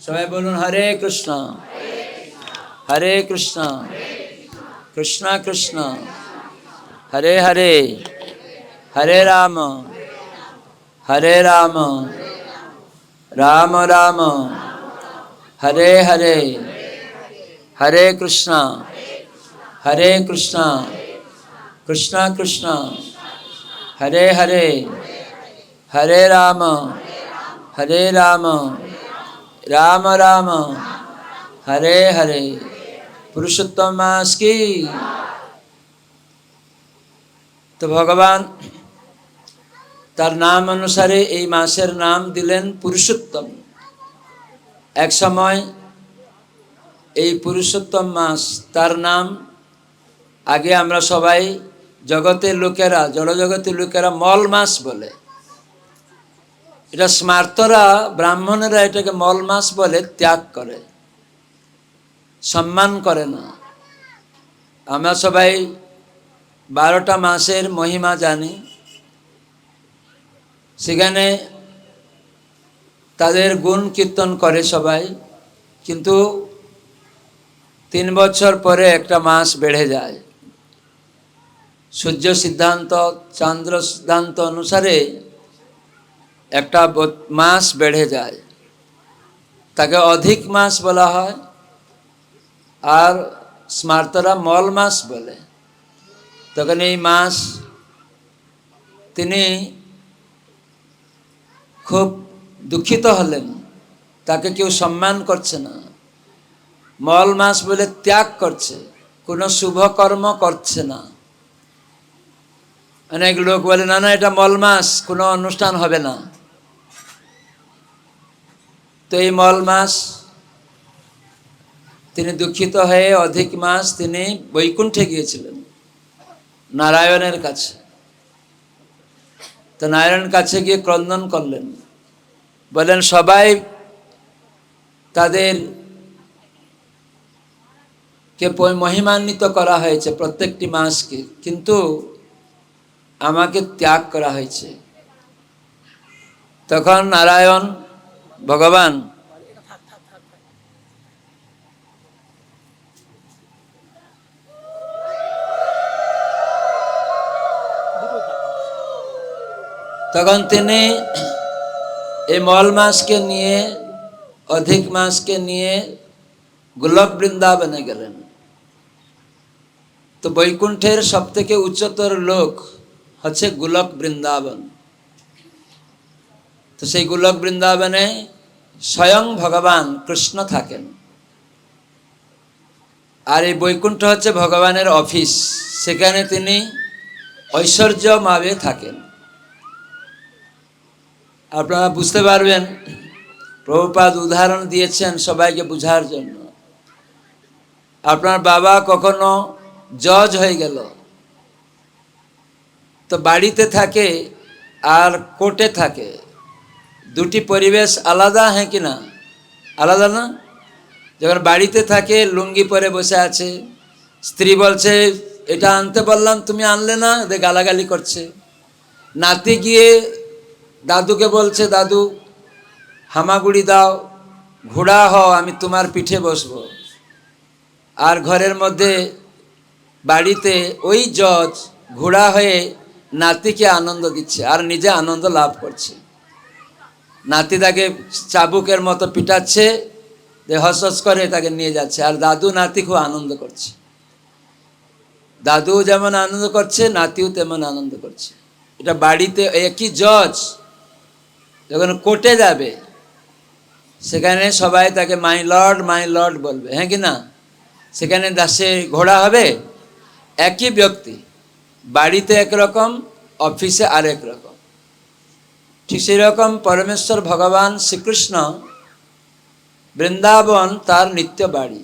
সবাই বলুন হরে কৃষ্ণ হরে কৃষ্ণ কৃষ্ণ কৃষ্ণ হরে হরে হরে রাম রাম রাম হরে হরে হরে কৃষ্ণ কৃষ্ণ কৃষ্ণ হরে হরে হরে রাম রাম রাম হরে হরে। পুরুষোত্তম মাস কি। তো ভগবান তার নাম অনুসারে এই মাসের নাম দিলেন পুরুষোত্তম। এক সময় এই পুরুষোত্তম মাস তার নাম আগে আমরা সবাই জগতের লোকেরা জড়জগতের লোকেরা মল মাস বলে। এটা স্মার্তরা ব্রাহ্মণেরা এটাকে মল মাস বলে, ত্যাগ করে, সম্মান করে না। আমরা সবাই 12টা মাসের মহিমা জানি, সেখানে তাদের গুণ কীর্তন করে সবাই, কিন্তু 3 বছর পরে একটা মাস বেড়ে যায়। সূর্য সিদ্ধান্ত চন্দ্র সিদ্ধান্ত অনুসারে একটা মাস বেড়ে যায়, তাকে অধিক মাস বলা হয়, আর স্মার্তরা মল মাস বলে। তখন এই মাস তিনি খুব দুঃখিত হলেন, তাকে কেউ সম্মান করছে না, মল মাস বলে ত্যাগ করছে, কোনো শুভকর্ম করছে না। অনেক লোক বলে না না এটা মল মাস, কোনো অনুষ্ঠান হবে না। তো এই মল মাস তিনি দুঃখিত হয়ে অধিক মাস তিনি বৈকুণ্ঠে গিয়েছিলেন নারায়ণের কাছে। তো নারায়ণের কাছে গিয়ে ক্রন্দন করলেন, বলেন সবাই তাদের কে মহিমান্বিত করা হয়েছে প্রত্যেকটি মাসকে, কিন্তু আমাকে ত্যাগ করা হয়েছে। তখন নারায়ণ ভগবান তখন তিনি এই মল মাসকে নিয়ে অধিক মাসকে নিয়ে গোলক বৃন্দাবনে গেলেন। তো বৈকুণ্ঠের সবথেকে উচ্চতর লোক হচ্ছে গোলক বৃন্দাবন। তো সেই গোলক বৃন্দাবনে স্বয়ং ভগবান কৃষ্ণ থাকেন, আর এই বৈকুণ্ঠ হচ্ছে ভগবানের অফিস, সেখানে তিনি ঐশ্বর্যভাবে থাকেন। আপনারা বুঝতে পারবেন, প্রভুপাদ উদাহরণ দিয়েছেন সবাইকে বোঝার জন্য। আপনার বাবা কখনো জজ হয়ে গেল, তো বাড়িতে থাকে আর কোর্টে থাকে, দুটি পরিবেশ আলাদা, হ্যাঁ কি না? আলাদা না? যখন বাড়িতে থাকে লুঙ্গি পরে বসে আছে, স্ত্রী বলছে এটা আনতে বললাম তুমি আনলে না, গালাগালি করছে। নাতি গিয়ে দাদুকে বলছে দাদু হামাগুড়ি দাও, ঘোড়া হও, আমি তোমার পিঠে বসবো। আর ঘরের মধ্যে বাড়িতে ওই জজ ঘোড়া হয়ে নাতিকে আনন্দ দিচ্ছে আর নিজে আনন্দ লাভ করছে। নাতি তাকে চাবুকের মতো পিটাচ্ছে, হস হস করে তাকে নিয়ে যাচ্ছে, আর দাদু নাতি খুব আনন্দ করছে। দাদু যেমন আনন্দ করছে, নাতিও তেমন আনন্দ করছে। এটা বাড়িতে একই জজ যখন কোর্টে যাবে, সেখানে সবাই তাকে মাই লর্ড বলবে, হ্যাঁ কি না? সেখানে দাসে ঘোড়া হবে। একই ব্যক্তি বাড়িতে একরকম, অফিসে আরেক রকম। ঠিক সেই রকম পরমেশ্বর ভগবান শ্রীকৃষ্ণ বৃন্দাবন তার নিত্য বাড়ি।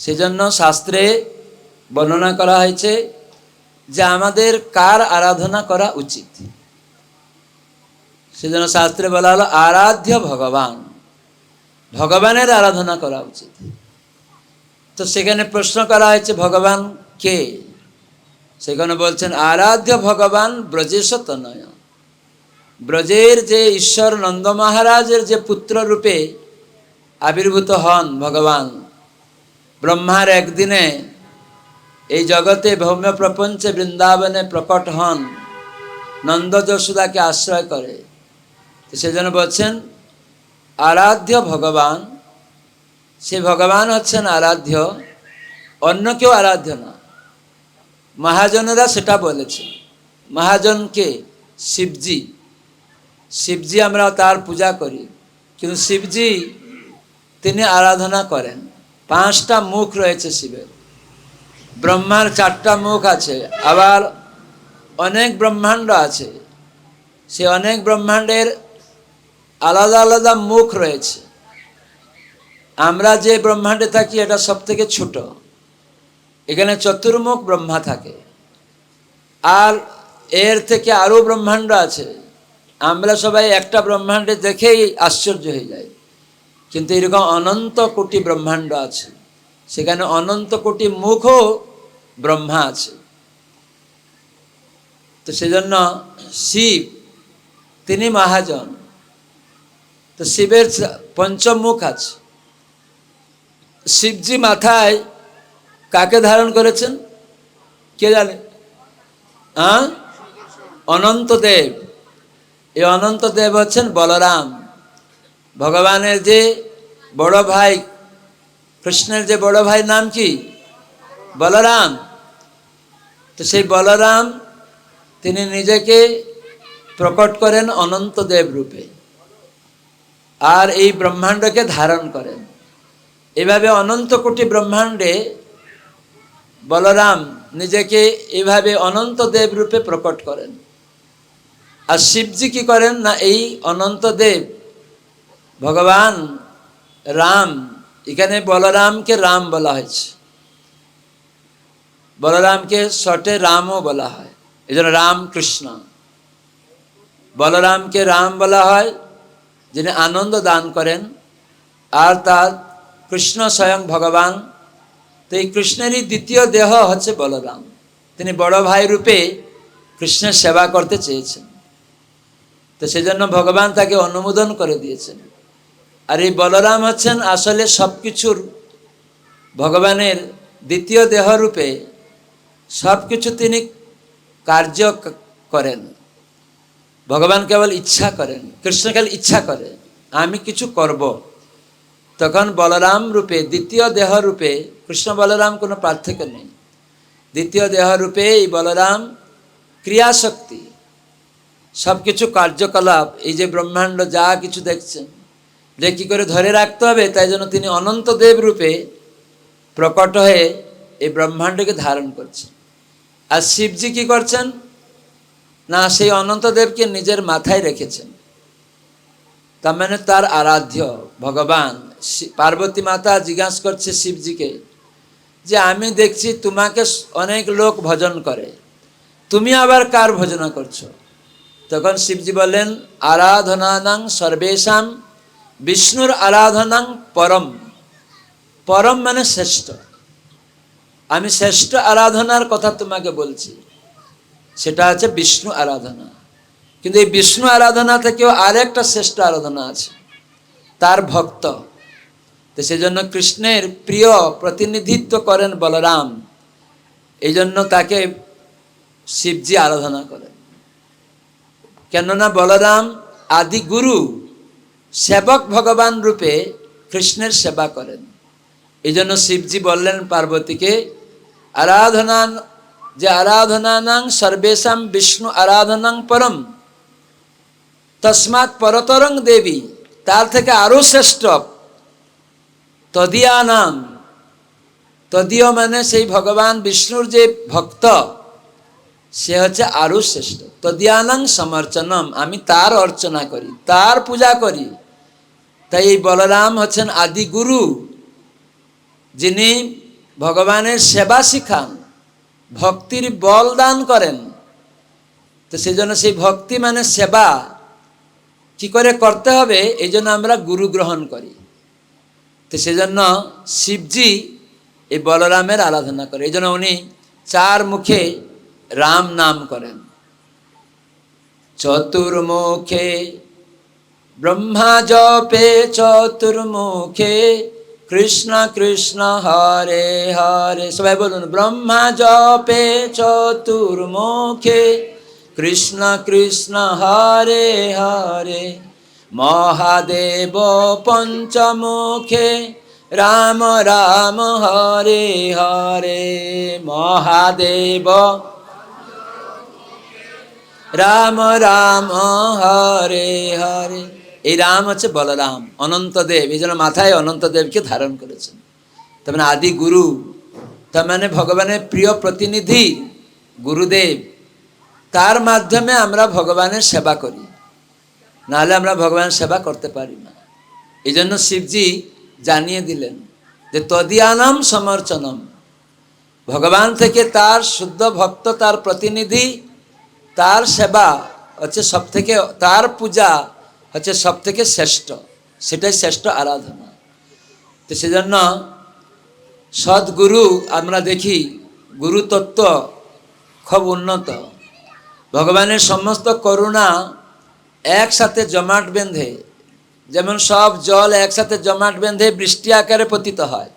সেজন্য শাস্ত্রে বর্ণনা করা হয়েছে যে আমাদের কার আরাধনা করা উচিত। সেজন্য শাস্ত্রে বলা হলো আরাধ্য ভগবান, ভগবানের আরাধনা করা উচিত। তো সেখানে প্রশ্ন করা হয়েছে ভগবান কে? সেখানে বলছেন আরাধ্য ভগবান ব্রজেশ তনয়। ব্রজের যে ঈশ্বর নন্দ মহারাজের যে পুত্র রূপে আবির্ভূত হন ভগবান। ব্রহ্মার একদিনে এই জগতে ভৌম্য প্রপঞ্চে বৃন্দাবনে প্রকট হন, নন্দ যশোদাকে আশ্রয় করে। তো সেজন্য বলছেন আরাধ্য ভগবান, সে ভগবান হচ্ছেন আরাধ্য, অন্য কেউ আরাধ্য না। মহাজনেরা সেটা বলেছে। মহাজনকে শিবজি, শিবজি আমরা তার পূজা করি, কিন্তু শিবজি তিনি আরাধনা করেন। 5টা মুখ রয়েছে শিবের। ব্রহ্মার 4টা মুখ আছে, আবার অনেক ব্রহ্মাণ্ড আছে, সে অনেক ব্রহ্মাণ্ডের আলাদা আলাদা মুখ রয়েছে। আমরা যে ব্রহ্মাণ্ডে থাকি এটা সব থেকে ছোট, এখানে চতুর্মুখ ব্রহ্মা থাকে। আর এর থেকে আরও ব্রহ্মাণ্ড আছে, আমরা সবাই একটা ব্রহ্মাণ্ডে দেখেই আশ্চর্য হয়ে যাই, কিন্তু এরকম অনন্ত কোটি ব্রহ্মাণ্ড আছে, সেখানে অনন্ত কোটি মুখও ব্রহ্মা আছে। তো সেজন্য শিব তিনি মহাজন। তো শিবের 5 মুখ আছে। শিবজি মাথায় কাকে ধারণ করেছেন কে জানে? অনন্তদেব। এই অনন্তদেব হচ্ছেন বলরাম, ভগবানের যে বড় ভাই, কৃষ্ণের যে বড় ভাই নাম কি? বলরাম। তো সেই বলরাম তিনি নিজেকে প্রকট করেন অনন্তদেব রূপে, আর এই ব্রহ্মাণ্ডকে ধারণ করেন। এভাবে অনন্ত কোটি ব্রহ্মাণ্ডে বলরাম নিজেকে এভাবে অনন্তদেব রূপে প্রকট করেন। আর শিবজি কি করেন না, এই অনন্তদেব ভগবান রাম, এখানে বলরামকে রাম বলা হয়েছে, বলরামকে শর্টে রামও বলা হয়, এই জন্য রামকৃষ্ণ। বলরামকে রাম বলা হয় যিনি আনন্দ দান করেন, আর তার কৃষ্ণ স্বয়ং ভগবান। তো এই কৃষ্ণেরই দ্বিতীয় দেহ হচ্ছে বলরাম। তিনি বড় ভাই রূপে কৃষ্ণের সেবা করতে চেয়েছেন, তো সেজন্য ভগবান তাকে অনুমোদন করে দিয়েছেন। আর এই বলরাম হচ্ছেন আসলে সব কিছুর ভগবানের দ্বিতীয় দেহ রূপে, সব কিছু তিনি কার্য করেন। ভগবান কেবল ইচ্ছা করেন, কৃষ্ণ কেবল ইচ্ছা করে আমি কিছু করব, তখন বলরাম রূপে দ্বিতীয় দেহ রূপে, কৃষ্ণ বলরাম কোনো পার্থক্য নেই, দ্বিতীয় দেহ রূপে এই বলরাম ক্রিয়াশক্তি, সব কিছু কার্যকলাপ, এই যে ব্রহ্মাণ্ড যা কিছু দেখছেন যে কী করে ধরে রাখতে হবে, তাই জন্য তিনি অনন্তদেব রূপে প্রকট হয়ে এই ব্রহ্মাণ্ডকে ধারণ করছেন। আর শিবজি কি করছেন না, সেই অনন্তদেবকে নিজের মাথায় রেখেছেন, তার মানে তার আরাধ্য ভগবান। পার্বতী মাতা জিজ্ঞাসা করছে শিবজিকে যে আমি দেখছি তোমাকে অনেক লোক ভজন করে, তুমি আবার কার ভজনা করছো? তখন শিবজি বললেন আরাধনানাং সর্বেশাম বিষ্ণুর আরাধনাং পরম। পরম মানে শ্রেষ্ঠ, আমি শ্রেষ্ঠ আরাধনার কথা তোমাকে বলছি, সেটা হচ্ছে বিষ্ণু আরাধনা। কিন্তু এই বিষ্ণু আরাধনা থেকেও আরেকটা শ্রেষ্ঠ আরাধনা আছে, তার ভক্ত। তো সেজন্য কৃষ্ণের প্রিয় প্রতিনিধিত্ব করেন বলরাম, এই জন্য তাকে শিবজি আরাধনা করেন। কেননা বলরাম আদি গুরু, সেবক ভগবান রূপে কৃষ্ণের সেবা করেন। এই জন্য শিবজি বললেন পার্বতীকে আরাধনা, যে আরাধনানাং সর্বেশাম বিষ্ণু আরাধনাং পরম তস্মাৎ পরতরং দেবী, তার থেকে আরও শ্রেষ্ঠ তদীয়া নাম। তদীয় মানে সেই ভগবান বিষ্ণুর যে ভক্ত, সে হচ্ছে আরও শ্রেষ্ঠ। তদীয়ানাং সমর্চনম, আমি তার অর্চনা করি, তার পূজা করি। তাই এই বলরাম হচ্ছেন আদি গুরু, যিনি ভগবানের সেবা শিখান, ভক্তির বল দান করেন। তো সেই জন্য সেই ভক্তি মানে সেবা কি করে করতে হবে, এই জন্য আমরা গুরু গ্রহণ করি। তো সেজন্য শিবজি এই বলরামের আরাধনা করে, এই জন্য উনি 4 মুখে রাম নাম করেন। চতুর্মুখে ব্রহ্মা জপে চতুর্মুখে কৃষ্ণ কৃষ্ণ হরে হরে। সবাই বলুন, ব্রহ্মা জপে চতুর্মুখে কৃষ্ণ কৃষ্ণ হরে হরে। মহাদেব পঞ্চমুখে রাম রাম হরে হরে। মহাদেব রাম রাম হরে হরে। এই রাম হচ্ছে বলরাম, অনন্তদেব। এই জন্য মাথায় অনন্তদেবকে ধারণ করেছেন। তার মানে আদি গুরু, তার মানে ভগবানের প্রিয় প্রতিনিধি গুরুদেব। তার মাধ্যমে আমরা ভগবানের সেবা করি, নাহলে আমরা ভগবানের সেবা করতে পারি না। এই জন্য শিবজি জানিয়ে দিলেন যে তদিয়ানাম সমর্চনম, ভগবান থেকে তার শুদ্ধ ভক্ত, তার প্রতিনিধি, তার সেবা হচ্ছে সব থেকে, তার পূজা হচ্ছে সব থেকে শ্রেষ্ঠ, সেটাই শ্রেষ্ঠ আরাধনা। তো সেজন্য সদ্গুরু আমরা দেখি, গুরুতত্ত্ব খুব উন্নত। ভগবানের সমস্ত করুণা একসাথে জমাট বেঁধে, যেমন সব জল একসাথে জমাট বেঁধে বৃষ্টি আকারে পতিত হয়,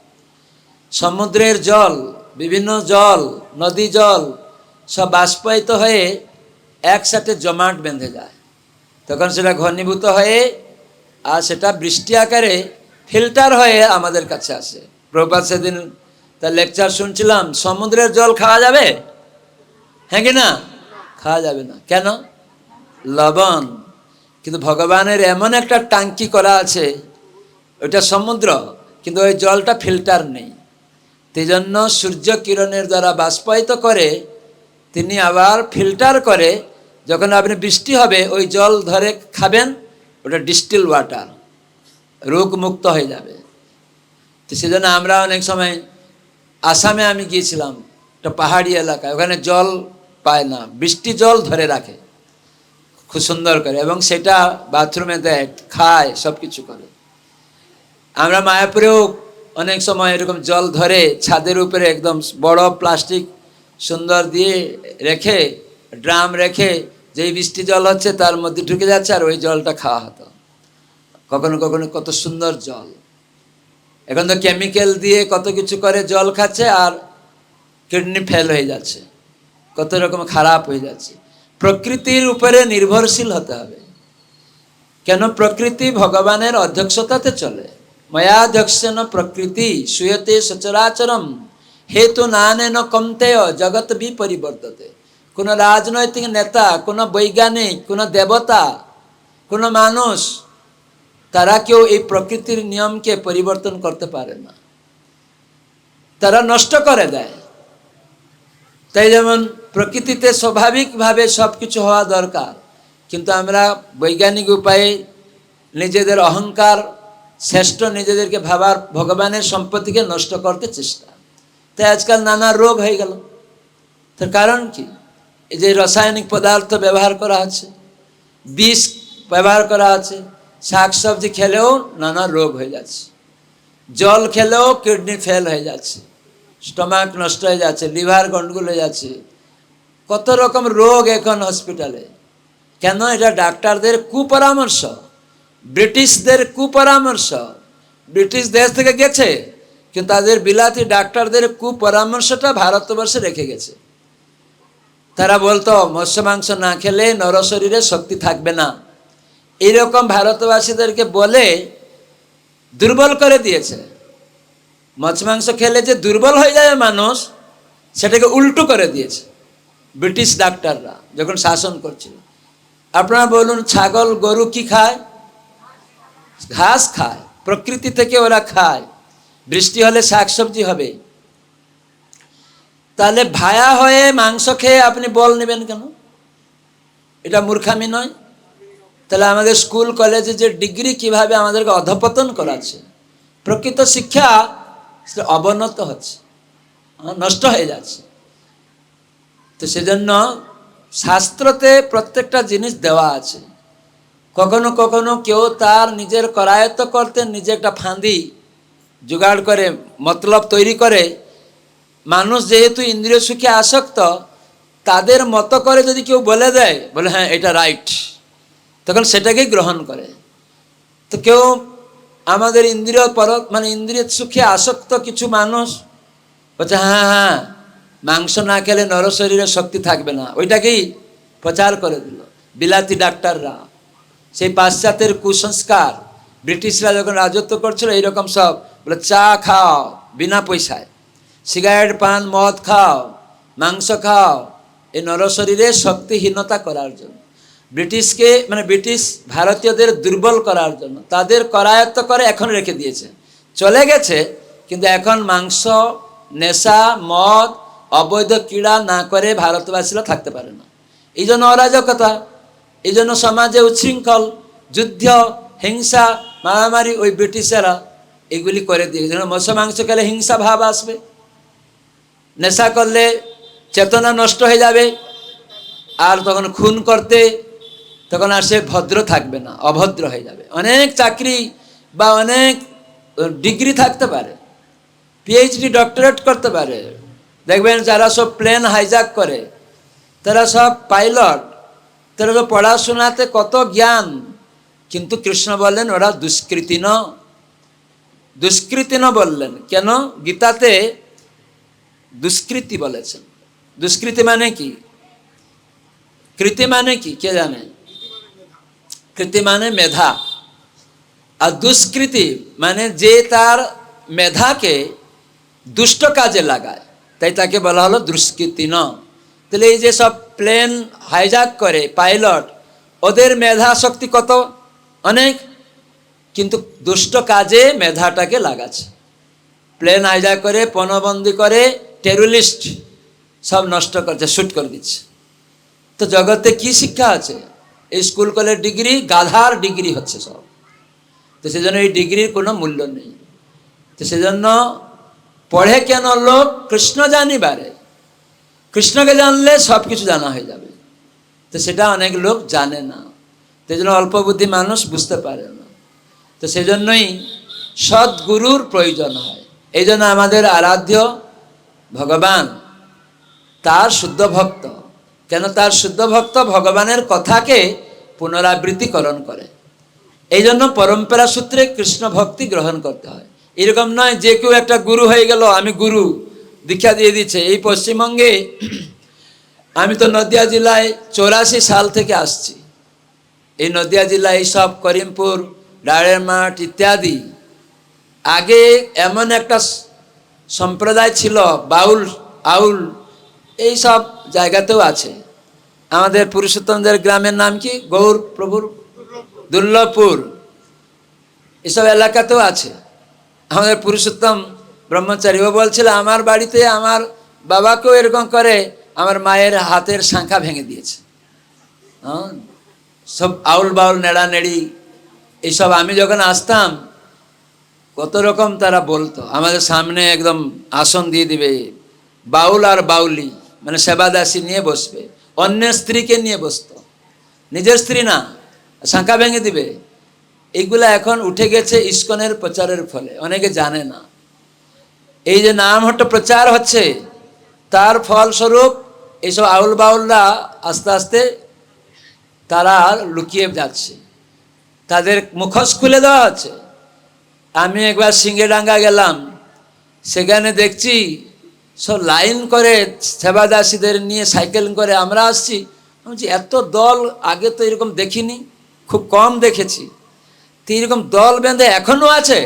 সমুদ্রের জল, বিভিন্ন জল, নদী জল সব বাষ্পায়িত হয়ে একসাথে জমাট বেঁধে যায়, তখন সেটা ঘনীভূত হয়ে আর সেটা বৃষ্টি আকারে ফিল্টার হয়ে আমাদের কাছে আসে। প্রভুপাদ সেদিন তার লেকচার শুনছিলাম, সমুদ্রের জল খাওয়া যাবে? হ্যাঁ কি না? খাওয়া যাবে না। কেন? লবণ। কিন্তু ভগবানের এমন একটা টাঙ্কি করা আছে, ওইটা সমুদ্র, কিন্তু ওই জলটা ফিল্টার নেই। সেই জন্য সূর্য কিরণের দ্বারা বাষ্পায়িত করে তিনি আবার ফিল্টার করে, যখন আপনি বৃষ্টি হবে ওই জল ধরে খাবেন, ওটা ডিস্টিল ওয়াটার, রোগ মুক্ত হয়ে যাবে। তো সেজন্য আমরা অনেক সময়, আসামে আমি গিয়েছিলাম, একটা পাহাড়ি এলাকায়, ওখানে জল পায় না, বৃষ্টি জল ধরে রাখে খুব সুন্দর করে, এবং সেটা বাথরুমে দেয়, খায়, সব কিছু করে। আমরা মায়াপুরেও অনেক সময় এরকম জল ধরে ছাদের উপরে একদম বড় প্লাস্টিক সুন্দর দিয়ে রেখে, ড্রাম রেখে, যেই বৃষ্টি জল হচ্ছে তার মধ্যে ঢুকে যাচ্ছে, আর ওই জলটা খাওয়া হতো। কখনো কখনো কত সুন্দর জল। এখন তো কেমিক্যাল দিয়ে কত কিছু করে জল খাচ্ছে, আর কিডনি ফেল হয়ে যাচ্ছে, কত রকম খারাপ হয়ে যাচ্ছে। প্রকৃতির উপরে নির্ভরশীল হতে হবে। কেন? প্রকৃতি ভগবানের অধ্যক্ষতাতে চলে। ময়াধ্যক্ষেন প্রকৃতি সুয়তে সচরাচরম হেতু নানেন কমতেয় জগৎ বিপরিবর্ততে। কোনো রাজনৈতিক নেতা, কোনো বৈজ্ঞানিক, কোনো দেবতা, কোনো মানুষ, তারা কেউ এই প্রকৃতির নিয়মকে পরিবর্তন করতে পারে না, তারা নষ্ট করে দেয়। তাই যেমন প্রকৃতিতে স্বাভাবিকভাবে সব কিছু হওয়া দরকার, কিন্তু আমরা বৈজ্ঞানিক উপায়ে নিজেদের অহংকার, শ্রেষ্ঠ নিজেদেরকে ভাবার, ভগবানের সম্পত্তিকে নষ্ট করতে চেষ্টা। তাই আজকাল নানা রোগ হয়ে গেল। তার কারণ কি? এই যে রাসায়নিক পদার্থ ব্যবহার করা আছে, বিষ ব্যবহার করা আছে, শাকসবজি খেলেও নানা রোগ হয়ে যাচ্ছে, জল খেলেও কিডনি ফেল হয়ে যাচ্ছে, স্টমাক নষ্ট হয়ে যাচ্ছে, লিভার গন্ডগোল হয়ে যাচ্ছে, কত রকম রোগ এখন হসপিটালে। কেন? এটা ডাক্তারদের কুপরামর্শ, ব্রিটিশদের কুপরামর্শ। ব্রিটিশ দেশ থেকে গেছে, কিন্তু তাদের বিলাতি ডাক্তারদের কুপরামর্শটা ভারতবর্ষে রেখে গেছে। তারা বলতো মৎস্য মাংস না খেলে নরশরীরে শক্তি থাকবে না, এইরকম ভারতবাসীদেরকে বলে দুর্বল করে দিয়েছে। মাছ মাংস খেলে যে দুর্বল হয়ে যায় মানুষ, সেটাকে উল্টো করে দিয়েছে ব্রিটিশ ডাক্তাররা যখন শাসন করছিল। আপনারা বলুন, ছাগল গরু কি খায়? ঘাস খায়, প্রকৃতি থেকে ওরা খায়। বৃষ্টি হলে শাকসবজি হবে। তাহলে ভায়া হয়ে মাংস খেয়ে আপনি বল নেবেন কেন? এটা মূর্খামি নয়? তাহলে আমাদের স্কুল কলেজে যে ডিগ্রি কিভাবে আমাদেরকে অধপতন করাচ্ছে, প্রকৃত শিক্ষা অবনত হচ্ছে, নষ্ট হয়ে যাচ্ছে। তো সেজন্য শাস্ত্রতে প্রত্যেকটা জিনিস দেওয়া আছে। কখনো কখনো কেউ তার নিজের করায়ত্ত করতে নিজে একটা ফাঁদি জোগাড় করে, মতলব তৈরি করে। মানুষ যেহেতু ইন্দ্রিয় সুখে আসক্ত, তাদের মতো করে যদি কেউ বলে দেয়, বলে হ্যাঁ এটা রাইট, তখন সেটাকেই গ্রহণ করে। তো কেউ আমাদের ইন্দ্রিয় মানে ইন্দ্রিয় সুখে আসক্ত কিছু মানুষ বলছে হ্যাঁ হ্যাঁ মাংস না খেলে নরশরীরে শক্তি থাকবে না, ওইটাকেই প্রচার করে দিল বিলাতি ডাক্তাররা। সেই পাশ্চাত্যের কুসংস্কার, ব্রিটিশরা যখন রাজত্ব করছিল এইরকম সব বলে চা খাও বিনা পয়সায়, সিগারেট পান মদ খাও, মাংস খাও, এই নরশরীরে শক্তিহীনতা করার জন্য, ব্রিটিশকে মানে ব্রিটিশ ভারতীয়দের দুর্বল করার জন্য তাদের করায়ত্ত করে এখন রেখে দিয়েছে, চলে গেছে। কিন্তু এখন মাংস, নেশা, মদ, অবৈধ ক্রীড়া না করে ভারতবাসীরা থাকতে পারে না। এই জন্য অরাজকতা, এই জন্য সমাজে উচ্ছৃঙ্খল, যুদ্ধ, হিংসা, মারামারি ওই ব্রিটিশেরা এগুলি করে দিয়ে। মৎস্য মাংস খেলে হিংসা ভাব আসবে, নেশা করলে চেতনা নষ্ট হয়ে যাবে, আর তখন খুন করতে তখন আর সে ভদ্র থাকবে না, অভদ্র হয়ে যাবে। অনেক চাকরি বা অনেক ডিগ্রি থাকতে পারে, পিএইচডি ডক্টরেট করতে পারে, দেখবেন যারা সব প্লেন হাইজ্যাক করে তারা সব পাইলট, তারা তো পড়াশোনাতে কত জ্ঞান, কিন্তু কৃষ্ণ বললেন ওরা দুষ্কৃতী ন, দুষ্কৃতী ন বললেন কেন? গীতাতে দুষ্কৃতি বলেছেন। দুষ্কৃতি মানে কি? কৃতি মানে কি কে জানে? কৃতি মানে মেধা, আর দুষ্কৃতি মানে যে তার মেধাকে দুষ্ট কাজে লাগায়, তাই তাকে বলা হলো দুষ্কৃতি ন। তাহলে এই যে সব প্লেন হাইজ্যাক করে পাইলট, ওদের মেধা শক্তি কত অনেক, কিন্তু দুষ্ট কাজে মেধাটাকে লাগাচ্ছে। প্লেন হাইজ্যাক করে, পণবন্দি করে, টেররিস্ট সব নষ্ট করছে, শ্যুট করে দিচ্ছে। তো জগতে কি শিক্ষা আছে? এই স্কুল কলেজ ডিগ্রি, গাধার ডিগ্রি হচ্ছে সব। তো সেজন্য এই ডিগ্রির কোনো মূল্য নেই। তো সেজন্য পড়ে কেন লোক? কৃষ্ণ জানিবারে, কৃষ্ণকে জানলে সব কিছু জানা হয়ে যাবে। তো সেটা অনেক লোক জানে না, সেই জন্য অল্প বুদ্ধি মানুষ বুঝতে পারে না। তো সেজন্যই সদ্গুরুর প্রয়োজন হয়। এই জন্য আমাদের আরাধ্য ভগবান তার শুদ্ধ ভক্ত। কেন তার শুদ্ধ ভক্ত ভগবানের কথাকে পুনরাবৃত্তিকরণ করে। এই জন্য পরম্পরা সূত্রে কৃষ্ণ ভক্তি গ্রহণ করতে হয়। এরকম নয় যে কেউ একটা গুরু হয়ে গেল, আমি গুরু, দীক্ষা দিয়ে দিচ্ছে। এই পশ্চিমবঙ্গে আমি তো নদিয়া জেলায় 84 সাল থেকে আসছি। এই নদিয়া জেলা, এইসব করিমপুর, ডাড়ের মাঠ ইত্যাদি, আগে এমন একটা সম্প্রদায় ছিল, বাউল আউল, এই সব জায়গাতেও আছে। আমাদের পুরুষোত্তমদের গ্রামের নাম কি? গৌর প্রভুর দুর্লভপুর, এসব এলাকাতেও আছে। আমাদের পুরুষোত্তম ব্রহ্মচারী ও বলছিল আমার বাড়িতে আমার বাবাকেও এরকম করে আমার মায়ের হাতের শাঁখা ভেঙে দিয়েছে। সব আউল বাউল, নেড়া নেড়ি, এইসব আমি যখন আসতাম কত রকম তারা বলতো। আমাদের সামনে একদম আসন দিয়ে দিবে, বাউল আর বাউলি মানে সেবাদাসী নিয়ে বসবে, অন্যের স্ত্রীকে নিয়ে বসতো, নিজের স্ত্রী না, শাঁখা ভেঙে দিবে। এইগুলা এখন উঠে গেছে ইস্কনের প্রচারের ফলে, অনেকে জানে না। এই যে নাম হট্ট প্রচার হচ্ছে, তার ফলস্বরূপ এইসব আউল বাউলরা আস্তে আস্তে তারা লুকিয়ে যাচ্ছে, তাদের মুখোশ খুলে দেওয়া হচ্ছে। আমি একবার সিঙ্গেডাঙ্গা গেলাম, সেখানে দেখছি সব লাইন করে সেবাদাসীদের নিয়ে সাইকেল করে আমরা আসছি। আমি বলছি এত দল আগে তো এরকম দেখিনি, খুব কম দেখেছি। তো এরকম দল বেঁধে এখনও আছে।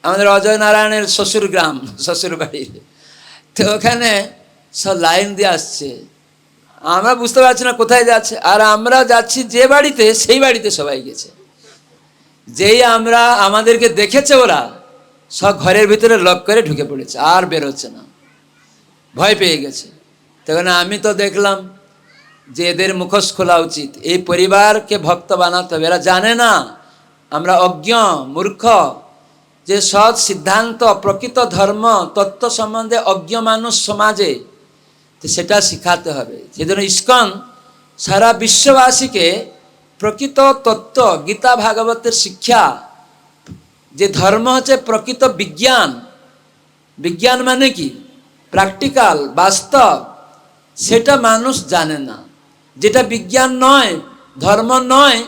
আমাদের অজয় নারায়ণের শ্বশুর গ্রাম, শ্বশুর বাড়ির, তো ওখানে সব লাইন দিয়ে আসছে। আমরা বুঝতে পারছি না কোথায় যাচ্ছে, আর আমরা যাচ্ছি যে বাড়িতে, সেই বাড়িতে সবাই গেছে। যেই আমরা আমাদেরকে দেখেছে ওরা সব ঘরের ভিতরে লক করে ঢুকে পড়েছে, আর বেরোচ্ছে না, ভয় পেয়ে গেছে। তখন আমি তো দেখলাম যে এদের মুখোশ খোলা উচিত, এই পরিবারকে ভক্ত বানাতে হবে। এরা জানে না, আমরা অজ্ঞ মূর্খ, যে সৎ সিদ্ধান্ত, প্রকৃত ধর্ম তত্ত্ব সম্বন্ধে অজ্ঞ মানুষ সমাজে, তো সেটা শিখাতে হবে। সেজন্য ইস্কন সারা বিশ্ববাসীকে প্রকৃত তত্ত্ব, গীতা ভাগবতের শিক্ষা, যে ধর্ম হচ্ছে প্রকৃত বিজ্ঞান, বিজ্ঞান মানে কি? প্র্যাকটিক্যাল, বাস্তব, সেটা মানুষ জানে না। যেটা বিজ্ঞান নয়, ধর্ম নয়,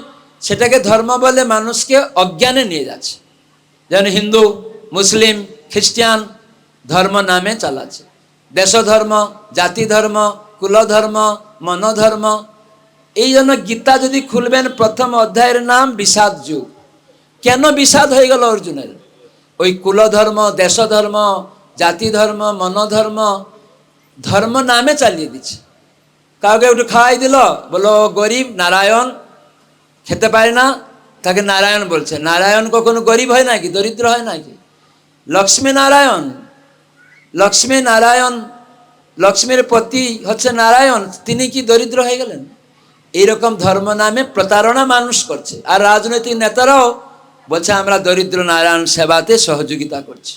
সেটাকে ধর্ম বলে মানুষকে অজ্ঞানে নিয়ে যাচ্ছে। যেমন হিন্দু, মুসলিম, খ্রিস্টান ধর্ম নামে চালাচ্ছে। দেশ ধর্ম, জাতি ধর্ম, কুল ধর্ম, মনোধর্ম। এই জন্য গীতা যদি খুলবেন, প্রথম অধ্যায়ের নাম বিষাদ যুগ। কেন বিষাদ হয়ে গেল অর্জুনের? ওই কুল ধর্ম, দেশ ধর্ম, জাতি ধর্ম, মনোধর্ম, ধর্ম নামে চালিয়ে দিচ্ছে। কাউকে একটু খাওয়াই দিল, বলো গরিব, নারায়ণ খেতে পারে না, তাকে নারায়ণ বলছে। নারায়ণ কখনো গরিব হয় নাকি, দরিদ্র হয় নাকি? লক্ষ্মী নারায়ণ, লক্ষ্মী নারায়ণ, লক্ষ্মীর পতি হচ্ছে নারায়ণ, তিনি কি দরিদ্র হয়ে গেলেন? এইরকম ধর্ম নামে প্রতারণা মানুষ করছে। আর রাজনৈতিক নেতারাও বলছে আমরা দরিদ্র নারায়ণ সেবাতে সহযোগিতা করছি।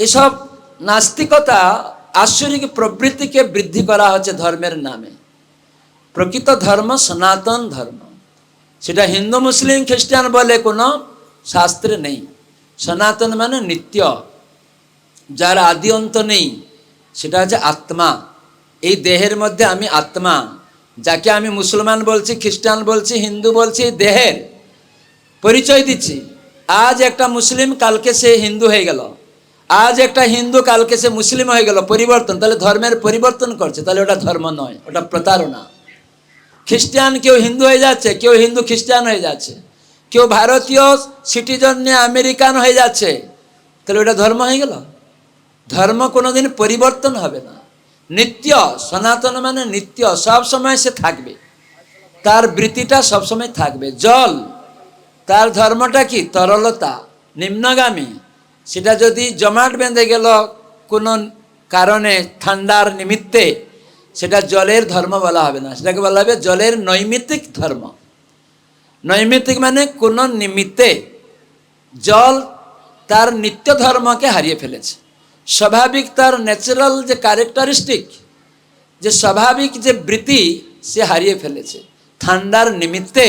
এসব নাস্তিকতা, আশ্বরিক প্রবৃত্তিকে বৃদ্ধি করা হচ্ছে ধর্মের নামে। প্রকৃত ধর্ম সনাতন ধর্ম, সেটা হিন্দু, মুসলিম, খ্রিস্টান বলে কোনো শাস্ত্রে নেই। সনাতন মানে নিত্য, যার আদি অন্ত নেই, সেটা হচ্ছে আত্মা। এই দেহের মধ্যে আমি আত্মা, যাকে আমি মুসলমান বলছি, খ্রিস্টান বলছি, হিন্দু বলছি, দেহের পরিচয় দিচ্ছি। আজ একটা মুসলিম, কালকে সে হিন্দু হয়ে গেল। আজ একটা হিন্দু, কালকে সে মুসলিম হয়ে গেল। পরিবর্তন, তাহলে ধর্মের পরিবর্তন করছে, তাহলে ওটা ধর্ম নয়, ওটা প্রতারণা। খ্রিস্টান কেউ হিন্দু হয়ে যাচ্ছে, কেউ হিন্দু খ্রিস্টান হয়ে যাচ্ছে, কেউ ভারতীয় সিটিজেন নিয়ে আমেরিকান হয়ে যাচ্ছে, তাহলে ওটা ধর্ম হয়ে গেল? ধর্ম কোনোদিন পরিবর্তন হবে না। নিত্য, সনাতন মানে নিত্য, সব সময় সে থাকবে, তার বৃত্তিটা সবসময় থাকবে। জল, তার ধর্মটা কি? তরলতা, নিম্নগামী। সেটা যদি জমাট বেঁধে গেল কোনো কারণে, ঠান্ডার নিমিত্তে, সেটা জলের ধর্ম বলা হবে না, সেটাকে বলা হবে জলের নৈমিত্তিক ধর্ম। নৈমিত্তিক মানে কোনো নিমিত্তে জল তার নিত্য ধর্মকে হারিয়ে ফেলেছে। স্বাভাবিক তার ন্যাচারাল যে ক্যারেক্টারিস্টিক, যে স্বাভাবিক যে বৃত্তি, সে হারিয়ে ফেলেছে। ঠান্ডার নিমিত্তে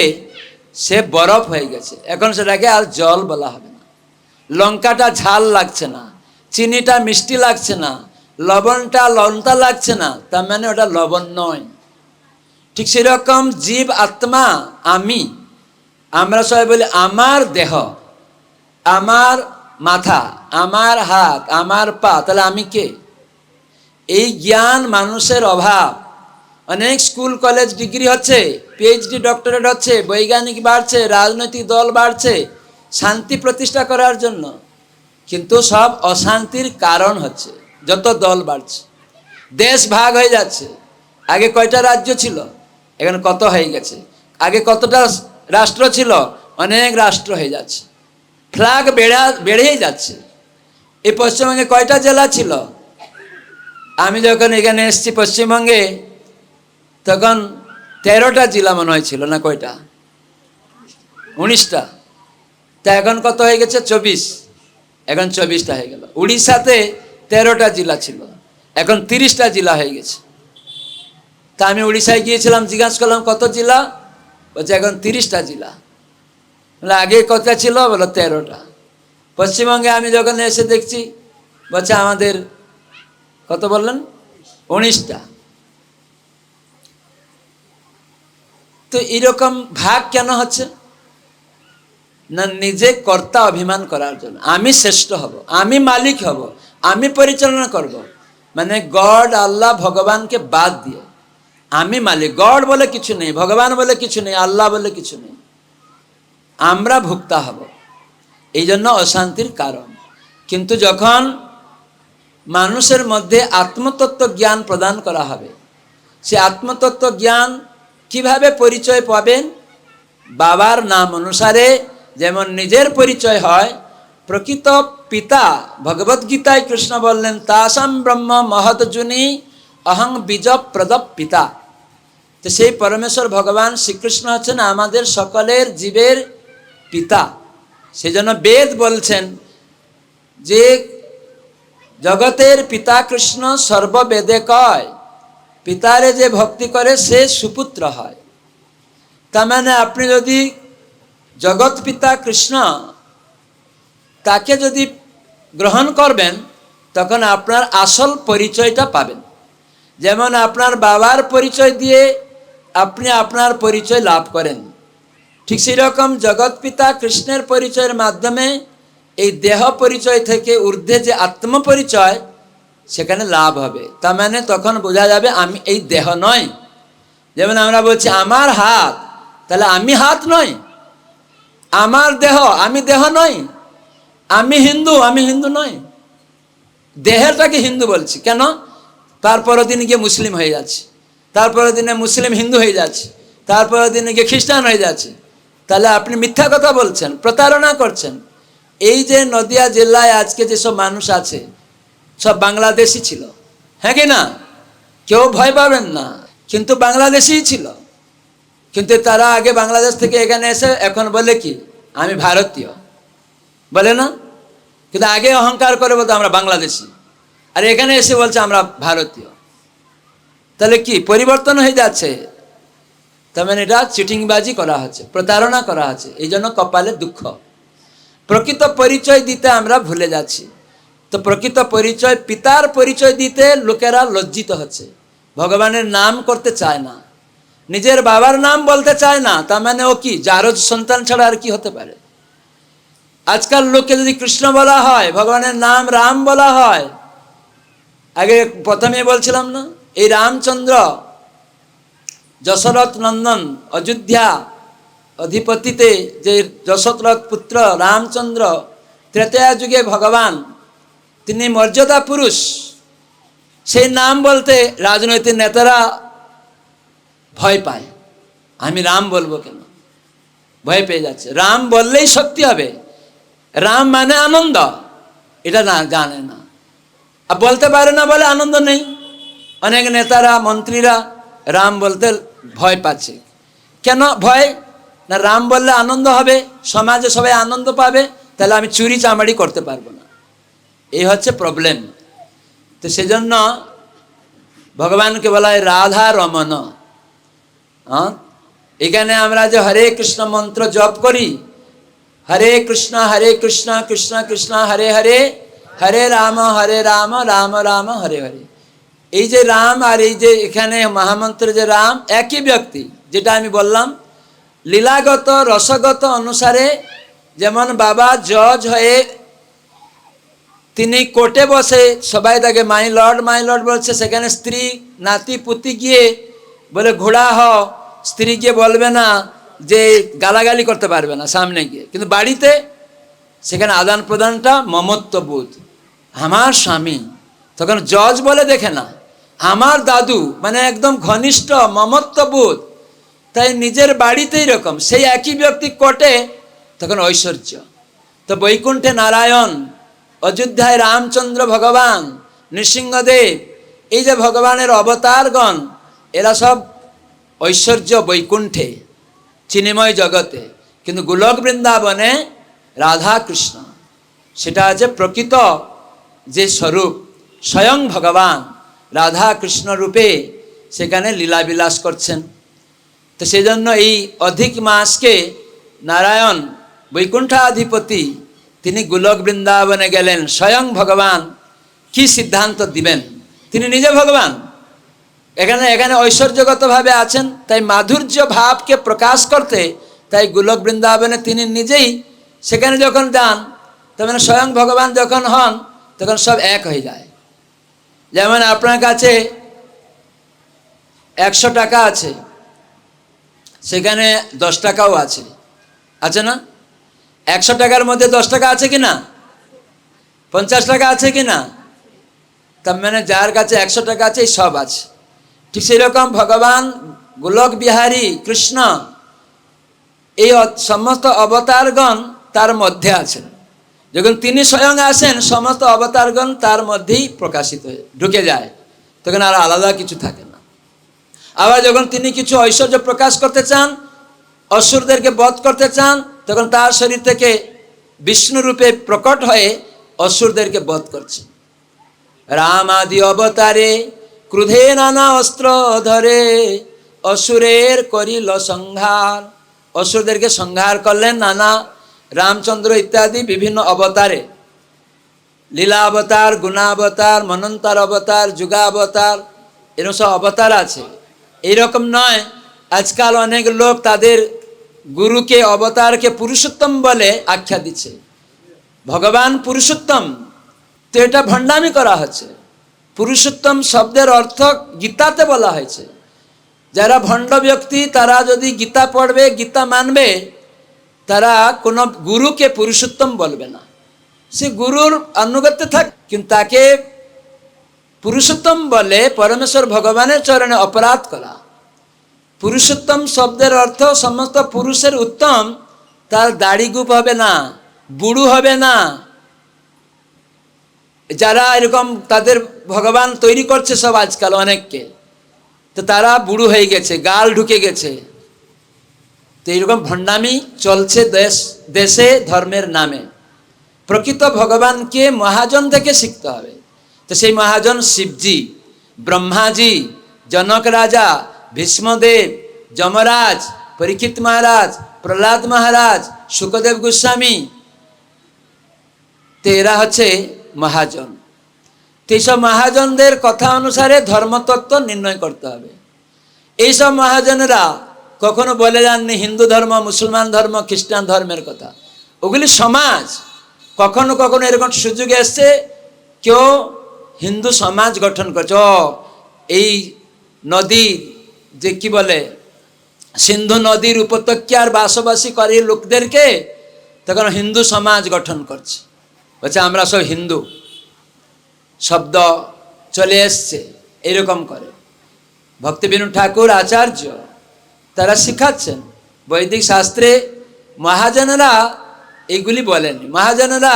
সে বরফ হয়ে গেছে, এখন সেটাকে আর জল বলা হবে না। লঙ্কাটা ঝাল লাগছে না, চিনিটা মিষ্টি লাগছে না, লবণটা লঙ্কা লাগছে না, তার মানে ওটা লবণ নয়। ঠিক সেরকম জীব, আত্মা, আমি, আমরা সবাই বলি আমার দেহ, আমার মাথা, আমার হাত, আমার পা, তাহলে আমি কে? এই জ্ঞান মানুষের অভাব। অনেক স্কুল কলেজ ডিগ্রি হচ্ছে, পিএইচডি ডক্টরেট হচ্ছে, বৈজ্ঞানিক বাড়ছে, রাজনৈতিক দল বাড়ছে শান্তি প্রতিষ্ঠা করার জন্য, কিন্তু সব অশান্তির কারণ হচ্ছে। যত দল বাড়ছে, দেশ ভাগ হয়ে যাচ্ছে। আগে কয়টা রাজ্য ছিল, এখন কত হয়ে গেছে। আগে কতটা রাষ্ট্র ছিল, অনেক রাষ্ট্র হয়ে যাচ্ছে। ফ্ল্যাগ বেড়েই যাচ্ছে। এই পশ্চিমবঙ্গে কয়টা জেলা ছিল? আমি যখন এখানে এসেছি পশ্চিমবঙ্গে, তখন 13টা জেলা মনে হয়েছিল, না কয়টা? 19টা। তা এখন কত হয়ে গেছে? 24। এখন 24টা হয়ে গেল। উড়িষ্যাতে 13টা জেলা ছিল, এখন 30টা জেলা হয়ে গেছে। তা আমি উড়িষ্যায় গিয়েছিলাম, জিজ্ঞাসা করলাম কত জেলা, বলছে এখন 30টা জেলা। আগে কত ছিল? বলো 13টা। পশ্চিমবঙ্গে আমি যখন এসে দেখছি, বলছে আমাদের কত বললেন? 19টা। তো এরকম ভাগ কেন হচ্ছে? না নিজে কর্তা অভিমান করার জন্য। আমি শ্রেষ্ঠ হব, আমি মালিক হব, আমি পরিচালনা করব, মানে গড, আল্লাহ, ভগবানকে বাদ দিয়ে আমি মালিক। গড বলে কিছু নেই, ভগবান বলে কিছু নেই, আল্লাহ বলে কিছু নেই, আমরা ভোক্তা হব। এই জন্য অশান্তির কারণ। কিন্তু যখন মানুষের মধ্যে আত্মতত্ত্ব জ্ঞান প্রদান করা হবে, সে আত্মতত্ত্ব জ্ঞান কিভাবে পরিচয় পাবেন? বাবার নাম অনুসারে যেমন নিজের পরিচয় হয়, প্রকৃত পিতা, ভগবদ্গীতায় কৃষ্ণ বললেন তাসাম ব্রহ্ম মহৎজুনি অহং বীজ প্রদ পিতা। তো সেই পরমেশ্বর ভগবান শ্রীকৃষ্ণ হচ্ছেন আমাদের সকলের জীবের পিতা। সেজন্য বেদ বলছেন যে জগতের পিতা কৃষ্ণ সর্ববেদে কয়, পিতারে যে ভক্তি করে সে সুপুত্র হয়। তার মানে আপনি যদি জগৎ পিতা কৃষ্ণ তাকে যদি গ্রহণ করবেন, তখন আপনার আসল পরিচয়টা পাবেন। যেমন আপনার বাবার পরিচয় দিয়ে আপনি আপনার পরিচয় লাভ করেন, ঠিক সেই রকম জগৎ পিতা কৃষ্ণের পরিচয়ের মাধ্যমে এই দেহ পরিচয় থেকে ঊর্ধ্বে যে আত্মপরিচয় সেখানে লাভ হবে। তার মানে তখন বোঝা যাবে আমি এই দেহ নয়। যেমন আমরা বলছি আমার হাত, তাহলে আমি হাত নয়। আমার দেহ, আমি দেহ নয়। আমি হিন্দু নয়। দেহটাকে হিন্দু বলছি কেন? তারপরের দিন গিয়ে মুসলিম হয়ে যাচ্ছে, তারপরের দিনে মুসলিম হিন্দু হয়ে যাচ্ছে, তারপরের দিনে গিয়ে খ্রিস্টান হয়ে যাচ্ছে। তাহলে আপনি মিথ্যা কথা বলছেন, প্রতারণা করছেন। এই যে নদিয়া জেলায় আজকে যেসব মানুষ আছে সব বাংলাদেশি ছিল, হ্যাঁ কি না? কেউ ভয় পাবেন না, কিন্তু বাংলাদেশিই ছিল। কিন্তু তারা আগে বাংলাদেশ থেকে এখানে এসে এখন বলে কি আমি ভারতীয়, বলে না? কিন্তু আগে অহংকার করে বলতো আমরা বাংলাদেশি, আর এখানে এসে বলছে আমরা ভারতীয়। তাহলে কি পরিবর্তন হয়ে যাচ্ছে? তার মানে এটা চিটিংবাজি করা হচ্ছে, প্রতারণা করা হচ্ছে। এই জন্য কপালে দুঃখ। প্রকৃত পরিচয় দিতে আমরা ভুলে যাচ্ছি। তো প্রকৃত পরিচয়, পিতার পরিচয় দিতে লোকেরা লজ্জিত হচ্ছে, ভগবানের নাম করতে চায় না, নিজের বাবার নাম বলতে চায় না। তার মানে ও কি জারজ সন্তান ছাড়া আর কি হতে পারে? আজকাল লোককে যদি কৃষ্ণ বলা হয়, ভগবানের নাম রাম বলা হয়, আগে প্রথমে বলছিলাম না, এই রামচন্দ্র যশরথ নন্দন অযোধ্যা অধিপতিতে যে যশরথ পুত্র রামচন্দ্র, ত্রেতয়া যুগে ভগবান, তিনি মর্যাদা পুরুষ। সেই নাম বলতে রাজনৈতিক নেতারা ভয় পায়। আমি রাম বলবো কেন? ভয় পেয়ে যাচ্ছে। রাম বললেই শক্তি হবে, রাম মানে আনন্দ, এটা না জানে না, আর বলতে পারে না বলে আনন্দ নেই। অনেক নেতারা মন্ত্রীরা রাম বলতে ভয় পাচ্ছে। কেন ভয়? না রাম বললে আনন্দ হবে, সমাজে সবাই আনন্দ পাবে, তাহলে আমি চুরি চামারি করতে পারবো না। এই হচ্ছে প্রবলেম। তো সেজন্য ভগবানকে বলা হয় রাধা রমন। হ্যাঁ, এখানে আমরা যে হরে কৃষ্ণ মন্ত্র জপ করি, হরে কৃষ্ণ কৃষ্ণ কৃষ্ণ হরে হরে, হরে রাম রাম রাম হরে হরে। এই যে রাম আর এই যে এখানে মহামন্ত্র যে রাম একই ব্যক্তি। যেটা আমি বললাম, লীলাগত রসগত অনুসারে যেমন বাবা জজ হয়ে তিনি কোর্টে বসে, সবাই তাকে মাই লর্ড বলছে, সেখানে স্ত্রী নাতি পুতি গিয়ে বলে ঘোড়া হ, স্ত্রী গিয়ে বলবে না যে গালাগালি করতে পারবে না সামনে গিয়ে। কিন্তু বাড়িতে সেখানে আদান প্রদানটা মমত্ববোধ, আমার স্বামী। তখন জজ বলে দেখে না, আমার দাদু, মানে একদম ঘনিষ্ঠ মমত্ববোধ। তাই নিজের বাড়িতেই রকম, সেই একই ব্যক্তি কোর্টে তখন ঐশ্বর্য। তো বৈকুণ্ঠে নারায়ণ, অযোধ্যায় রামচন্দ্র ভগবান, নৃসিংহদেব, এই যে ভগবানের অবতারগণ, এরা সব ঐশ্বর্য বৈকুণ্ঠে চিন্ময় জগতে। কিন্তু গোলক বৃন্দাবনে রাধা কৃষ্ণ, সেটা আছে প্রকৃত যে স্বরূপ, স্বয়ং ভগবান রাধা কৃষ্ণ রূপে সেখানে লীলাবিলাস করছেন। তো সেই জন্য এই অধিক মাসকে নারায়ণ বৈকুণ্ঠাধিপতি তিনি গোলক বৃন্দাবনে গেলেন। স্বয়ং ভগবান কি সিদ্ধান্ত দিবেন? তিনি নিজে ভগবান, এখানে ঐশ্বর্যগতভাবে আছেন। তাই মাধুর্য ভাবকে প্রকাশ করতে, তাই গোলক বৃন্দাবনে তিনি নিজেই সেখানে যখন যান, তখন স্বয়ং ভগবান যখন হন, তখন সব এক হয়ে যায়। যেমন আপনার কাছে 100 টাকা আছে, সেখানে 10 টাকাও আছে, আছে না? 100 টাকার মধ্যে 10 টাকা আছে কি না? 50 টাকা আছে কি না? তার মানে যার কাছে 100 টাকা আছে সব আছে। ঠিক সেরকম ভগবান গোলক বিহারী কৃষ্ণ, এই সমস্ত অবতারগণ তার মধ্যে আছেন। যখন তিনি স্বয়ং আসেন, সমস্ত অবতারগণ তার মধ্যেই প্রকাশিত হয়ে ঢুকে যায়, তখন আর আলাদা কিছু থাকে না। আবার যখন তিনি কিছু ঐশ্বর্য প্রকাশ করতে চান, অসুরদেরকে বধ করতে চান, তখন তার শরীর থেকে বিষ্ণু রূপে প্রকট হয়ে অসুরদেরকে বধ করছেন। রাম আদি অবতারে ক্রোধে নানা অস্ত্র ধরে, অসুরের করিল সংহার। অসুরদেরকে সংহার করলেন নানা রামচন্দ্র ইত্যাদি বিভিন্ন অবতারে, লীলা অবতার, গুণাবতার, মনন্তার অবতার, যুগাবতার, এরকম সব অবতার আছে। এইরকম নয়, আজকাল অনেক লোক তাদের গুরুকে অবতারকে পুরুষোত্তম বলে আখ্যা দিচ্ছে, ভগবান পুরুষোত্তম। তো এটা ভণ্ডামি করা হচ্ছে। পুরুষোত্তম শব্দের অর্থ গীতাতে বলা হয়েছে। যারা ভণ্ড ব্যক্তি তারা যদি গীতা পড়বে, গীতা মানবে, তারা কোনো গুরুকে পুরুষোত্তম বলবে না। সে গুরুর আনুগত্যে থাক, কিন্তু তাকে পুরুষোত্তম বলে পরমেশ্বর ভগবানের চরণে অপরাধ করা। পুরুষোত্তম শব্দের অর্থ সমস্ত পুরুষের উত্তম, তার দাড়ি গুপ হবে না, বুড়ো হবে না। যারা এরকম তাদের ভগবান তৈরি করছে সব আজকাল অনেককে, তো তারা বুড়ো হয়ে গেছে, গাল ঢুকে গেছে। তো এইরকম ভণ্ডামি চলছে দেশে ধর্মের নামে। প্রকৃত ভগবানকে মহাজন থেকে শিখতে হবে। তো সেই মহাজন শিবজি, ব্রহ্মাজি, জনক রাজা, ভীষ্মদেব, যমরাজ, পরীক্ষিত মহারাজ, প্রহ্লাদ মহারাজ, শুকদেব গোস্বামী, তো এরা হচ্ছে মহাজন। তো এইসব মহাজনদের কথা অনুসারে ধর্মতত্ত্ব নির্ণয় করতে হবে। এইসব মহাজনেরা কখনো বলে যাননি হিন্দু ধর্ম, মুসলমান ধর্ম, খ্রিস্টান ধর্মের কথা। ওগুলি সমাজ। কখনো কখনো এরকম সুযোগ এসছে, কেউ হিন্দু সমাজ গঠন করছে। এই নদী যে কি বলে, সিন্ধু নদীর উপত্যকার বাসবাসী করে লোকদেরকে তখন হিন্দু সমাজ গঠন করছে, বলছে আমরা সব হিন্দু শব্দ চলে এসছে। এরকম করে ভক্তিবিনোদ ঠাকুর আচার্য তারা শিখাচ্ছেন বৈদিক শাস্ত্রে। মহাজনেরা এইগুলি বলেনি, মহাজনেরা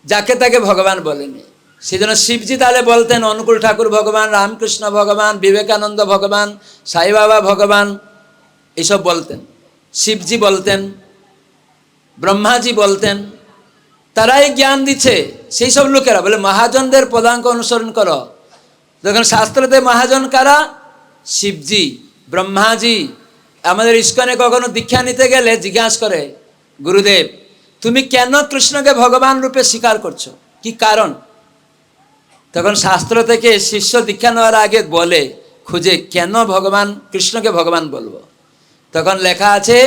যাকে তাকে ভগবান বলেনি। সেই জন্য শিবজি তাহলে বলতেন অনুকূল ঠাকুর ভগবান, রামকৃষ্ণ ভগবান, বিবেকানন্দ ভগবান, সাই বাবা ভগবান, এইসব বলতেন। শিবজি বলতেন, ব্রহ্মাজি বলতেন। তারাই জ্ঞান দিচ্ছে। সেই সব লোকেরা বলে মহাজনদের পদাঙ্ক অনুসরণ করো। যখন শাস্ত্রতে মহাজন কারা? শিবজি, ব্রহ্মাজি। আমাদের ইস্কনে কখনো দীক্ষা নিতে গেলে জিজ্ঞাসা করে গুরুদেব, তুমি কেন কৃষ্ণকে ভগবান রূপে স্বীকার করছো, কি কারণ? তখন শাস্ত্র থেকে শিষ্য দীক্ষা নেওয়ার আগে বলে খুঁজে কেন ভগবান কৃষ্ণকে ভগবান বলবো। তখন লেখা আছে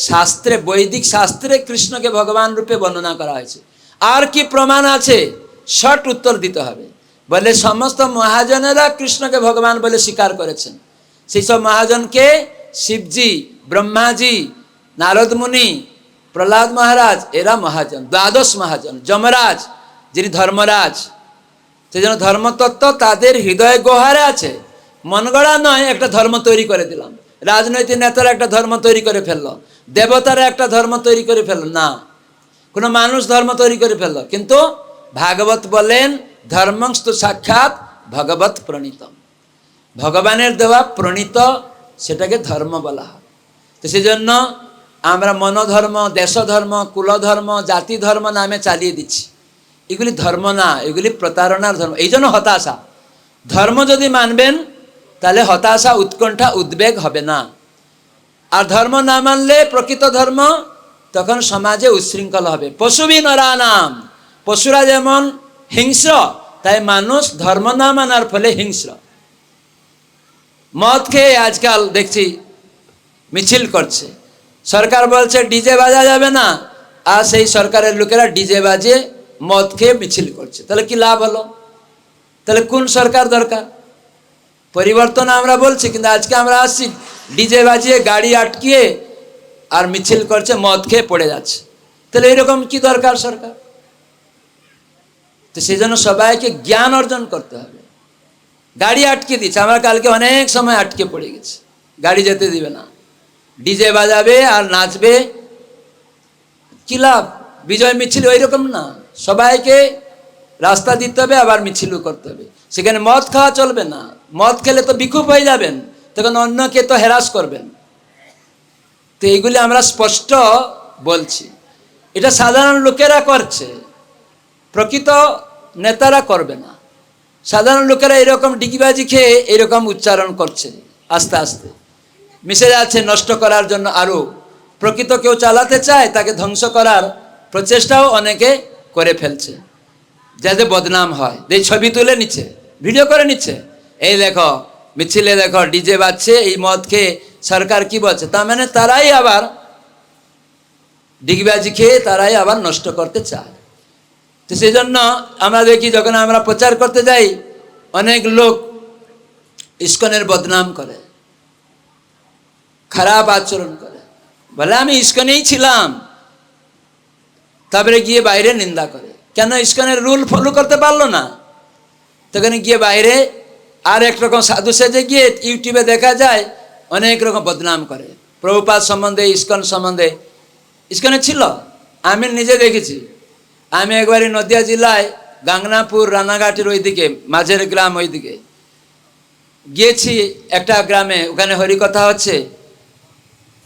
শাস্ত্রে, বৈদিক শাস্ত্রে কৃষ্ণকে ভগবান রূপে বর্ণনা করা হয়েছে। আর কি প্রমাণ আছে? শর্ট উত্তর দিতে হবে। বলে সমস্ত মহাজনেরা কৃষ্ণকে ভগবান বলে স্বীকার করেছেন। সেই সব মহাজনকে শিবজি, ব্রহ্মাজি, নারদ মুনি, প্রহ্লাদ মহারাজ, এরা মহাজন, দ্বাদশ মহাজন। যমরাজ যিনি ধর্মরাজ, সেই জন্য ধর্মতত্ত্ব তাদের হৃদয় গোহারে আছে। মন গড়া নয় একটা ধর্ম তৈরি করে দিলাম, রাজনৈতিক নেতারা একটা ধর্ম তৈরি করে ফেললো, দেবতারা একটা ধর্ম তৈরি করে ফেললো, না, কোনো মানুষ ধর্ম তৈরি করে ফেললো। কিন্তু ভাগবত বলেন ধর্মংস্তু সাক্ষাৎ ভগবত প্রণীতম, ভগবানের দেওয়া প্রণীত, সেটাকে ধর্ম বলা হয়। তো সেই জন্য আমরা মনোধর্ম, দেশধর্ম, কুলধর্ম, জাতি ধর্ম নামে চালিয়ে দিচ্ছি। এগুলি ধর্ম না, এগুলি প্রতারণার ধর্ম। এই জন্য হতাশা। ধর্ম যদি মানবেন তাহলে হতাশা, উৎকণ্ঠা, উদ্বেগ হবে না। আর ধর্ম না মানলে প্রকৃত ধর্ম, তখন সমাজে উচ্ছৃঙ্খল হবে। পশুবি নরা নাম, পশুরা যেমন হিংস্র, তাই মানুষ ধর্ম না মানার ফলে হিংস্র। মদ খেয়ে আজকাল দেখছি মিছিল করছে, সরকার বলছে ডিজে বাজা যাবে না, আর সেই সরকারের লোকেরা ডিজে বাজে মদ খেয়ে মিছিল করছে। তাহলে কি লাভ হলো? তাহলে কোন সরকার দরকার? পরিবর্তন আমরা বলছি, কিন্তু আজকে আমরা আসছি ডিজে বাজিয়ে গাড়ি আটকিয়ে আর মিছিল করছে, মদ খেয়ে পড়ে যাচ্ছে। তাহলে এরকম কি দরকার সরকার? তো সেই জন্য সবাইকে জ্ঞান অর্জন করতে হবে। গাড়ি আটকে দিচ্ছে, আমরা কালকে অনেক সময় আটকে পড়ে গেছি, গাড়ি যেতে দিবে না, ডিজে বাজাবে আর নাচবে, কি লাভ? বিজয় মিছিল ওই রকম না, সবাইকে রাস্তা দিতে হবে, আবার মিছিলও করতে হবে। সেখানে মদ খাওয়া চলবে না, মদ খেলে তো বিক্ষোভ হয়ে যাবেন, তখন অন্যকে তো হ্যারাস করবেন। তো এইগুলি আমরা স্পষ্ট বলছি, এটা সাধারণ লোকেরা করছে, প্রকৃত নেতারা করবে না। সাধারণ লোকেরা এরকম ডিগিবাজি খেয়ে এরকম উচ্চারণ করছে, আস্তে আস্তে মিশে যাচ্ছে নষ্ট করার জন্য। আরও প্রকৃত কেউ চালাতে চায়, তাকে ধ্বংস করার প্রচেষ্টাও অনেকে করে ফেলছে, যাতে বদনাম হয়। এই ছবি তুলে নিচ্ছে, ভিডিও করে নিচ্ছে, এই দেখো মিছিলে দেখো ডিজে বাজছে, এই মদ খেয়ে সরকার কি বলছে। তার মানে তারাই আবার ডিগবাজি খেয়ে তারাই আবার নষ্ট করতে চায়। তো সেই জন্য আমরা দেখি যখন আমরা প্রচার করতে যাই, অনেক লোক ইস্কনের বদনাম করে, খারাপ আচরণ করে, বলে আমি ইস্কনেই ছিলাম, তারপরে গিয়ে বাইরে নিন্দা করে। কেন? ইস্কনের রুল ফলো করতে পারলো না, তখন গিয়ে বাইরে আর একরকম সাধু সেজে গিয়ে ইউটিউবে দেখা যায় অনেক রকম বদনাম করে প্রভুপাদ সম্বন্ধে, ইস্কন সম্বন্ধে। ইস্কনে ছিল, আমি নিজে দেখেছি। আমি একবারই নদিয়া জেলায় গাংনাপুর রানাঘাটের ওইদিকে মাঝের গ্রাম ওইদিকে গিয়েছি একটা গ্রামে, ওখানে হরিকথা হচ্ছে।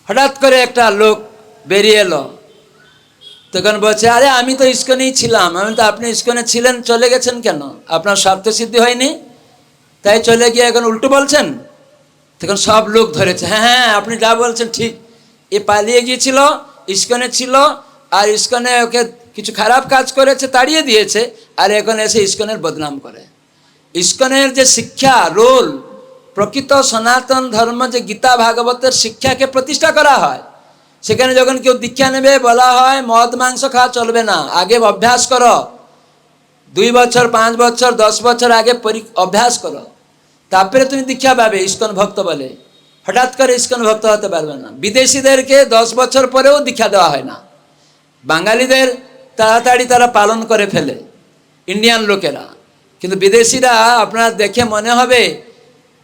হঠাৎ করে একটা লোক বেরিয়ে এলো, তখন বলছে আরে আমি তো ইস্কনেই ছিলাম। আমি তো আপনি ইস্কনে ছিলেন, চলে গেছেন কেন? আপনার স্বার্থ সিদ্ধি হয়নি তাই চলে গিয়ে এখন উল্টো বলছেন? তখন সব লোক ধরেছে, হ্যাঁ হ্যাঁ আপনি যা বলছেন ঠিক, এ পালিয়ে গিয়েছিল, ইস্কনে ছিল, আর ইস্কনে ওকে কিছু খারাপ কাজ করেছে, তাড়িয়ে দিয়েছে, আর এখন এসে ইস্কনের বদনাম করে। ইস্কনের যে শিক্ষা, রোল, প্রকৃত সনাতন ধর্ম যে গীতা ভাগবতের শিক্ষাকে প্রতিষ্ঠা করা হয়, সেখানে যখন কেউ দীক্ষা নেবে বলা হয় মদ মাংস খাওয়া চলবে না, আগে অভ্যাস করো, 2 বছর 5 বছর 10 বছর আগে অভ্যাস করো, তারপরে তুমি দীক্ষা পাবে ইস্কন ভক্ত বলে। হঠাৎ করে ইস্কন ভক্ত হতে পারবে না। বিদেশিদেরকে 10 বছর পরেও দীক্ষা দেওয়া হয় না, বাঙালিদের তাড়াতাড়ি তারা পালন করে ফেলে, ইন্ডিয়ান লোকেরা। কিন্তু বিদেশিরা আপনার দেখে মনে হবে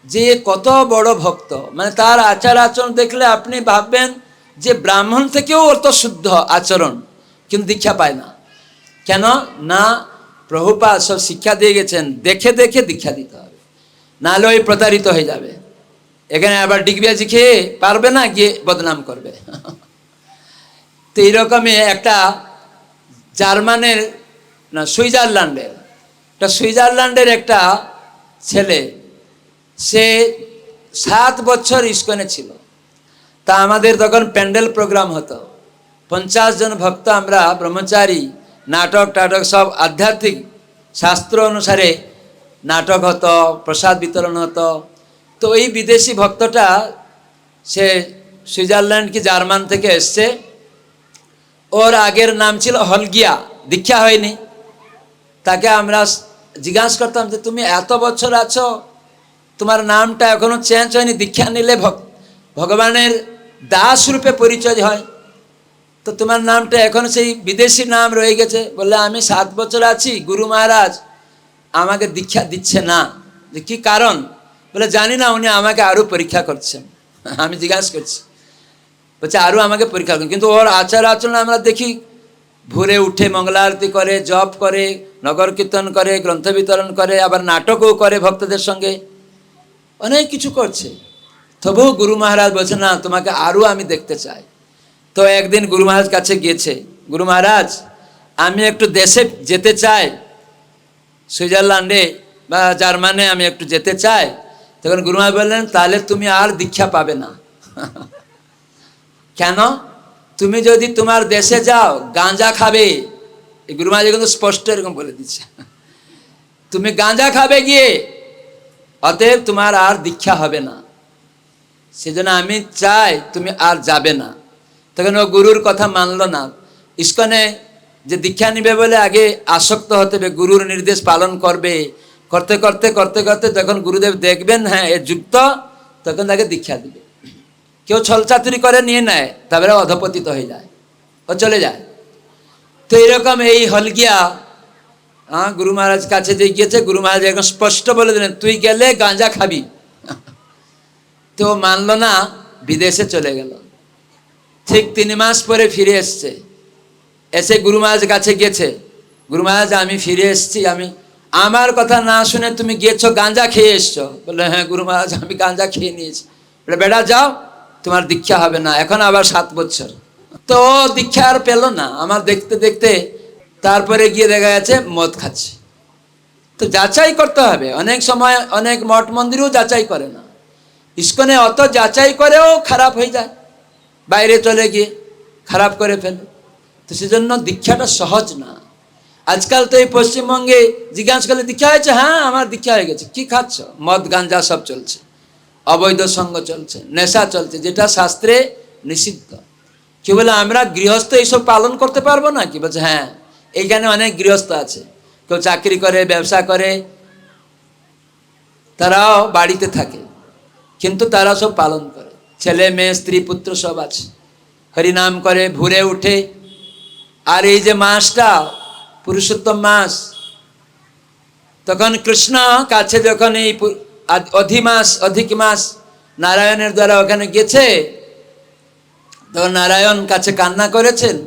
যে কত বড় ভক্ত, মানে তার আচার আচরণ দেখলে আপনি ভাববেন যে ব্রাহ্মণ থেকেও অত শুদ্ধ আচরণ, কিন্তু দীক্ষা পায় না। কেন না? প্রভুপাদ সব শিক্ষা দিয়ে গেছেন, দেখে দেখে দীক্ষা দিতে হবে, নাহলে ওই প্রতারিত হয়ে যাবে। এখানে আবার ডিগবাজি খেয়ে পারবে না, গিয়ে বদনাম করবে। তো এইরকমই একটা জার্মানের না সুইজারল্যান্ডের একটা ছেলে, সে 7 বছর ইস্কনে ছিল। তা আমাদের তখন প্যান্ডেল প্রোগ্রাম হতো, 50 জন ভক্ত, আমরা ব্রহ্মচারী, নাটক টাটক সব আধ্যাত্মিক শাস্ত্র অনুসারে নাটক হতো, প্রসাদ বিতরণ হতো। তো এই বিদেশি ভক্তটা, সে সুইজারল্যান্ড কি জার্মান থেকে এসছে, ওর আগের নাম ছিল হলগিয়া, দীক্ষা হয়নি। তাকে আমরা জিজ্ঞাসা করতাম যে তুমি এত বছর আছো, তোমার নামটা এখনো চেঞ্জ হয়নি, দীক্ষা নিলে ভগবানের দাস রূপে পরিচয় হয়, তো তোমার নামটা এখন সেই বিদেশি নাম রয়ে গেছে। বললে আমি 7 বছর আছি, গুরু মহারাজ আমাকে দীক্ষা দিচ্ছে না। যে কি কারণ? বলে জানি না, উনি আমাকে আরও পরীক্ষা করছেন। আমি জিজ্ঞাসা করছি, বলছে আরও আমাকে পরীক্ষা করেন। কিন্তু ওর আচার আচরণ আমরা দেখি, ভোরে উঠে মঙ্গলা আরতি করে, জপ করে, নগর কীর্তন করে, গ্রন্থ বিতরণ করে, আবার নাটকও করে ভক্তদের সঙ্গে, অনেক কিছু করছে। তবুও গুরু মহারাজ বলছে না, তোমাকে আরও আমি দেখতে চাই। তো একদিন গুরু মহারাজ কাছে গিয়েছে, গুরু মহারাজ আমি একটু দেশে যেতে চাই, সুইজারল্যান্ডে বা জার্মানে আমি একটু যেতে চাই। তখন গুরু মহারাজ বললেন তাহলে তুমি আর দীক্ষা পাবে না। কেন? তুমি যদি তোমার দেশে যাও গাঁজা খাবে। এই গুরু মহারাজ কিন্তু স্পষ্ট এরকম বলে দিচ্ছে, তুমি গাঁজা খাবে গিয়ে, অতএব তোমার আর দীক্ষা হবে না, সেজন্য আমি চাই তুমি আর যাবে না। তখন ও গুরুর কথা মানলো না। ইস্কনে যে দীক্ষা নিবে বলে আগে আসক্ত হতে হবে, গুরুর নির্দেশ পালন করবে, করতে করতে করতে করতে যখন গুরুদেব দেখবেন হ্যাঁ এ যুক্ত, তখন তাকে দীক্ষা দিবে। কেউ ছলচাতুরি করে নিয়ে নেয়, তারপরে অধপতিত হয়ে যায়, ও চলে যায়। তো এইরকম এই হলগিয়া গুরু মহারাজ কাছে যে গিয়েছে, গুরু মহারাজ এখন স্পষ্ট বলে দিলেন তুই গেলে গাঁজা খাবি। তো মানলো না, বিদেশে চলে গেল। ঠিক 3 মাস পরে ফিরে এসছে, এসে গুরু মহারাজ কাছে গেছে, গুরু মহারাজ আমি ফিরে এসছি, আমি আমার কথা না শুনে তুমি গিয়েছো গাঁজা খেয়ে এসছো। বললে হ্যাঁ গুরু মহারাজ আমি গাঁজা খেয়ে নিয়েছি। বলে বেটা যাও, তোমার দীক্ষা হবে না, এখন আবার 7 বছর। তো দীক্ষা আর পেল না। আমার দেখতে দেখতে তারপরে গিয়ে দেখা যাচ্ছে মদ খাচ্ছে। তো যাচাই করতে হবে, অনেক সময় অনেক মঠ মন্দিরেও যাচাই করে না, ইস্কনে অত যাচাই করেও খারাপ হয়ে যায়, বাইরে চলে গিয়ে খারাপ করে ফেলে। তো সেজন্য দীক্ষাটা সহজ না। আজকাল তো এই পশ্চিমবঙ্গে জিজ্ঞাসা করলে দীক্ষা হয়েছে, হ্যাঁ আমার দীক্ষা হয়ে গেছে। কি খাচ্ছ? মদ গাঞ্জা সব চলছে, অবৈধ সঙ্গ চলছে, নেশা চলছে, যেটা শাস্ত্রে নিষিদ্ধ। কেউ বলে আমরা গৃহস্থ এইসব পালন করতে পারবো না কি? বলছে হ্যাঁ, এইখানে অনেক গৃহস্থ আছে, কেউ চাকরি করে, ব্যবসা করে, তারাও বাড়িতে থাকে, কিন্তু তারা সব পালন করে, ছেলে মেয়ে স্ত্রী পুত্র সব আছে, হরিনাম করে, ভোরে উঠে। আর এই যে মাসটা পুরুষোত্তম মাস, তখন কৃষ্ণ কাছে যখন এই অধিক মাস নারায়ণের দ্বারা ওখানে গেছে, তখন নারায়ণ কাছে কান্না করেছেন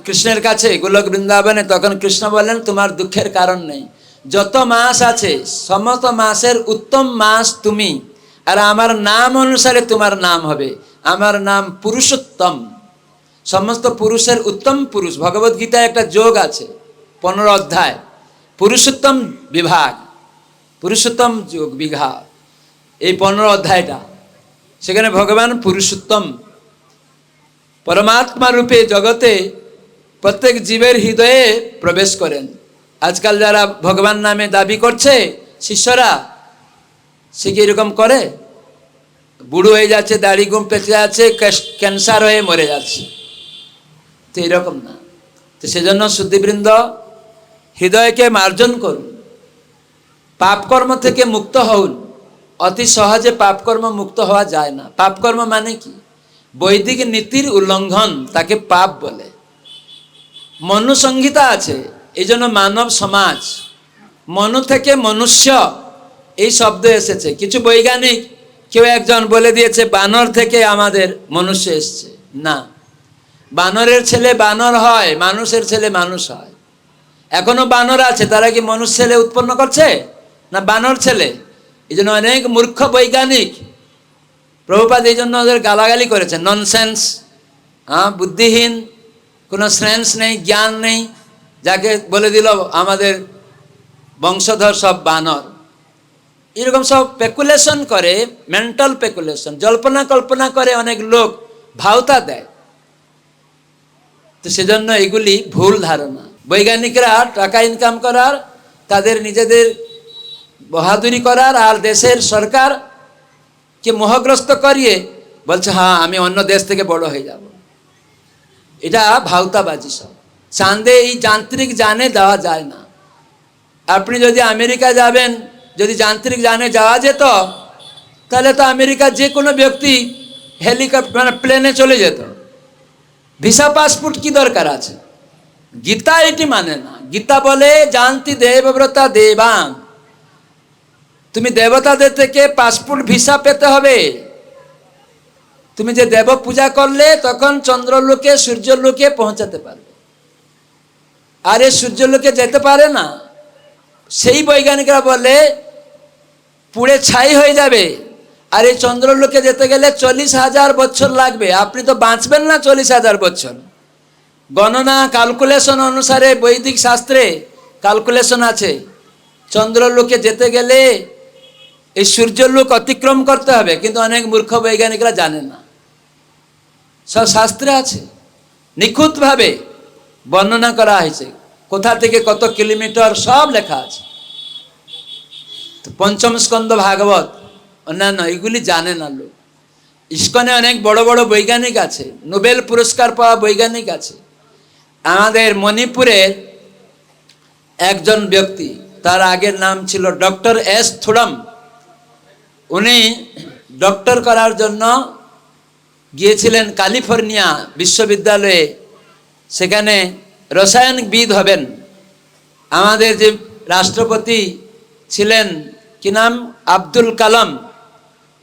কৃষ্ণের কাছে গোলক বৃন্দাবনে। তখন কৃষ্ণ বললেন তোমার দুঃখের কারণ নেই, যত মাস আছে সমস্ত মাসের উত্তম মাস তুমি, আর আমার নাম অনুসারে তোমার নাম হবে, আমার নাম পুরুষোত্তম, সমস্ত পুরুষের উত্তম পুরুষ। ভগবদ গীতায় একটা যোগ আছে 15 অধ্যায়, পুরুষোত্তম বিভাগ, পুরুষোত্তম যোগ বিভাগ, এই 15 অধ্যায়টা, সেখানে ভগবান পুরুষোত্তম পরমাত্মা রূপে জগতে প্রত্যেক জীবের হৃদয়ে প্রবেশ করেন। আজকাল যারা ভগবান নামে দাবি করছে শিষ্যরা, সে কি এরকম করে? বুড়ো হয়ে যাচ্ছে, দাড়ি গুম পেঁচে যাচ্ছে, ক্যান্সার হয়ে মরে যাচ্ছে, তো এরকম না। তো সেজন্য শুদ্ধিবৃন্দ হৃদয়কে মার্জন করুন, পাপকর্ম থেকে মুক্ত হন। অতি সহজে পাপকর্ম মুক্ত হওয়া যায় না। পাপকর্ম মানে কি? বৈদিক নীতির উল্লঙ্ঘন, তাকে পাপ বলে। মনু সংহিতা আছে, এই জন্য মানব সমাজ, মনু থেকে মনুষ্য এই শব্দ এসেছে। কিছু বৈজ্ঞানিক কেউ একজন বলে দিয়েছে বানর থেকে আমাদের মনুষ্য এসছে, না, বানরের ছেলে বানর হয়, মানুষের ছেলে মানুষ হয়। এখনো বানর আছে, তারা কি মানুষ ছেলে উৎপন্ন করছে? না, বানর ছেলে। এই জন্য অনেক মূর্খ বৈজ্ঞানিক, প্রভুপাদ এই জন্য ওদের গালাগালি করেছেন, ননসেন্স, বুদ্ধিহীন, কোনো সেন্স নেই, জ্ঞান নেই, যাকে বলে দিল আমাদের বংশধর সব বানর। এরকম সব স্পেকুলেশন করে, মেন্টাল স্পেকুলেশন, জল্পনা কল্পনা করে অনেক লোক, ভাওতা দেয়। তো সেজন্য এগুলি ভুল ধারণা। বৈজ্ঞানিকরা টাকা ইনকাম করার, তাদের নিজেদের বাহাদুরি করার, আর দেশের সরকারকে মোহগ্রস্ত করিয়ে বলছে হ্যাঁ আমি অন্য দেশ থেকে বড় হয়ে যাব। এটা ভাওতাবাজি সব। চাঁদে এই যান্ত্রিক যানে যাওয়া যায় না। আপনি যদি আমেরিকা যাবেন, যদি যান্ত্রিক যানে যাওয়া যেত, তাহলে তো আমেরিকার যে কোনো ব্যক্তি হেলিকপ্টার মানে প্লেনে চলে যেত। ভিসা পাসপোর্ট কি দরকার আছে? গীতা এটি মানে না। গীতা বলে জানতি দেবব্রতা দেবাং, তুমি দেবতাদের থেকে পাসপোর্ট ভিসা পেতে হবে। তুমি যে দেব পূজা করলে তখন চন্দ্রলোকে সূর্যলোকে পৌঁছাতে পারবে, আর এই সূর্যলোকে যেতে পারে না। সেই বৈজ্ঞানিকরা বলে পুড়ে ছাই হয়ে যাবে, আর এই চন্দ্রলোকে যেতে গেলে 40,000 বছর লাগবে। আপনি তো বাঁচবেন না 40,000 বছর। গণনা ক্যালকুলেশন অনুসারে বৈদিক শাস্ত্রে ক্যালকুলেশন আছে, চন্দ্রলোকে যেতে গেলে এই সূর্যলোক অতিক্রম করতে হবে, কিন্তু অনেক মূর্খ বৈজ্ঞানিকরা জানে না। সব শাস্ত্রে আছে, নিখুঁতভাবে বর্ণনা করা হয়েছে, কোথা থেকে কত কিলোমিটার সব লেখা আছে। তো পঞ্চম স্কন্ধ ভাগবত অন্যান্য এগুলি জানে না লোক। ইস্কনে অনেক বড় বড় বৈজ্ঞানিক আছে, নোবেল পুরস্কার পাওয়া বৈজ্ঞানিক আছে। আমাদের মণিপুরের একজন ব্যক্তি, তার আগের নাম ছিল ডক্টর এস থুডম। উনি ডক্টর করার জন্য গিয়েছিলেন ক্যালিফোর্নিয়া বিশ্ববিদ্যালয়ে, সেখানে রসায়নবিদ হবেন। আমাদের যে রাষ্ট্রপতি ছিলেন, কি নাম, আব্দুল কালাম,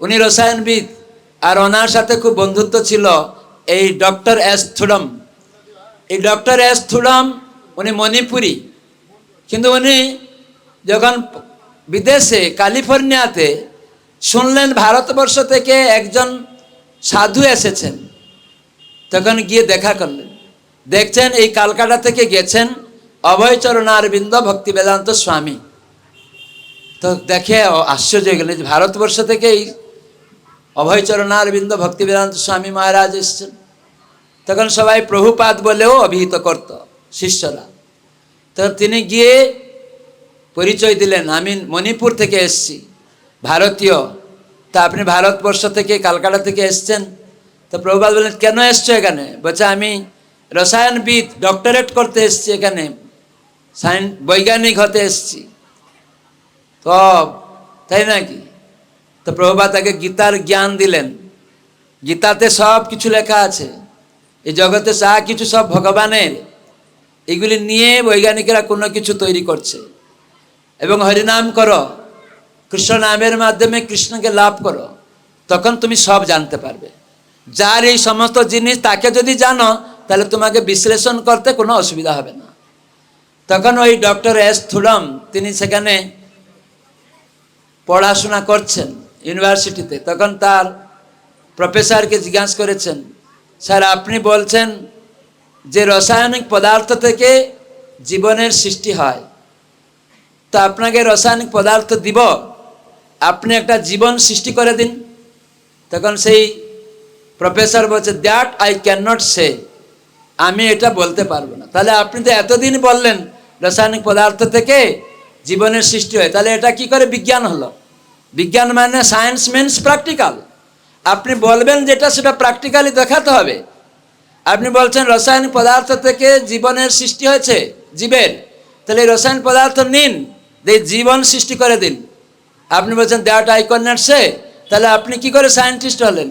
উনি রসায়নবিদ, আর ওনার সাথে খুব বন্ধুত্ব ছিল এই ডক্টর এস থুডম। এই ডক্টর এস থুডম উনি মণিপুরি, কিন্তু উনি যখন বিদেশে ক্যালিফোর্নিয়াতে শুনলেন ভারতবর্ষ থেকে একজন সাধু এসেছেন, তখন গিয়ে দেখা করলেন। দেখছেন এই কালকাটা থেকে গেছেন অভয়চরণারবিন্দ ভক্তি বেদান্ত স্বামী। তো দেখে আশ্চর্য হয়ে গেলেন, ভারতবর্ষ থেকে এই অভয়চরণারবিন্দ ভক্তি বেদান্ত স্বামী মহারাজ এসছেন। তখন সবাই প্রভুপাদ বলেও অভিহিত করত শিষ্যরা। তো তিনি গিয়ে পরিচয় দিলেন, আমি মণিপুর থেকে এসছি, ভারতীয়। তা আপনি ভারতবর্ষ থেকে, কালকাটা থেকে এসছেন? তো প্রভুপাদ বললেন কেন এসছো এখানে? বলছে আমি রসায়নবিদ, ডক্টরেট করতে এসছি এখানে, বৈজ্ঞানিক হতে এসছি। তো তাই নাকি? তো প্রভুপাদ তাকে গীতার জ্ঞান দিলেন। গীতাতে সব কিছু লেখা আছে, এই জগতে যা কিছু সব ভগবানের, এগুলি নিয়ে বৈজ্ঞানিকরা কোনো কিছু তৈরি করছে। এবং হরিনাম করো, কৃষ্ণ নামের মাধ্যমে কৃষ্ণকে লাভ করো, তখন তুমি সব জানতে পারবে। যার এই সমস্ত জিনিস তাকে যদি জানো, তাহলে তোমাকে বিশ্লেষণ করতে কোনো অসুবিধা হবে না। তখন ওই ডক্টর এস থুডম, তিনি সেখানে পড়াশোনা করছেন ইউনিভার্সিটিতে। তখন তার প্রফেসরকে জিজ্ঞাসা করেছেন, স্যার আপনি বলছেন যে রাসায়নিক পদার্থ থেকে জীবনের সৃষ্টি হয়, তো আপনাকে রাসায়নিক পদার্থ দিব, আপনি একটা জীবন সৃষ্টি করে দিন। তখন সেই প্রফেসর বলছে, দ্যাট আই ক্যান নট সে, আমি এটা বলতে পারবো না। তাহলে আপনি তো এতদিন বললেন রাসায়নিক পদার্থ থেকে জীবনের সৃষ্টি হয়, তাহলে এটা কি করে বিজ্ঞান হলো? বিজ্ঞান মানে সায়েন্স মিনস প্র্যাকটিক্যাল। আপনি বলবেন যেটা, সেটা প্র্যাকটিক্যালি দেখাতে হবে। আপনি বলছেন রাসায়নিক পদার্থ থেকে জীবনের সৃষ্টি হয়েছে, জীবের, তাহলে এই রাসায়নিক পদার্থ নিন, দিয়ে জীবন সৃষ্টি করে দিন। আপনি বলছেন দ্যাট আই ক্যান নট সে, তাহলে আপনি কি করে সায়েন্টিস্ট হলেন?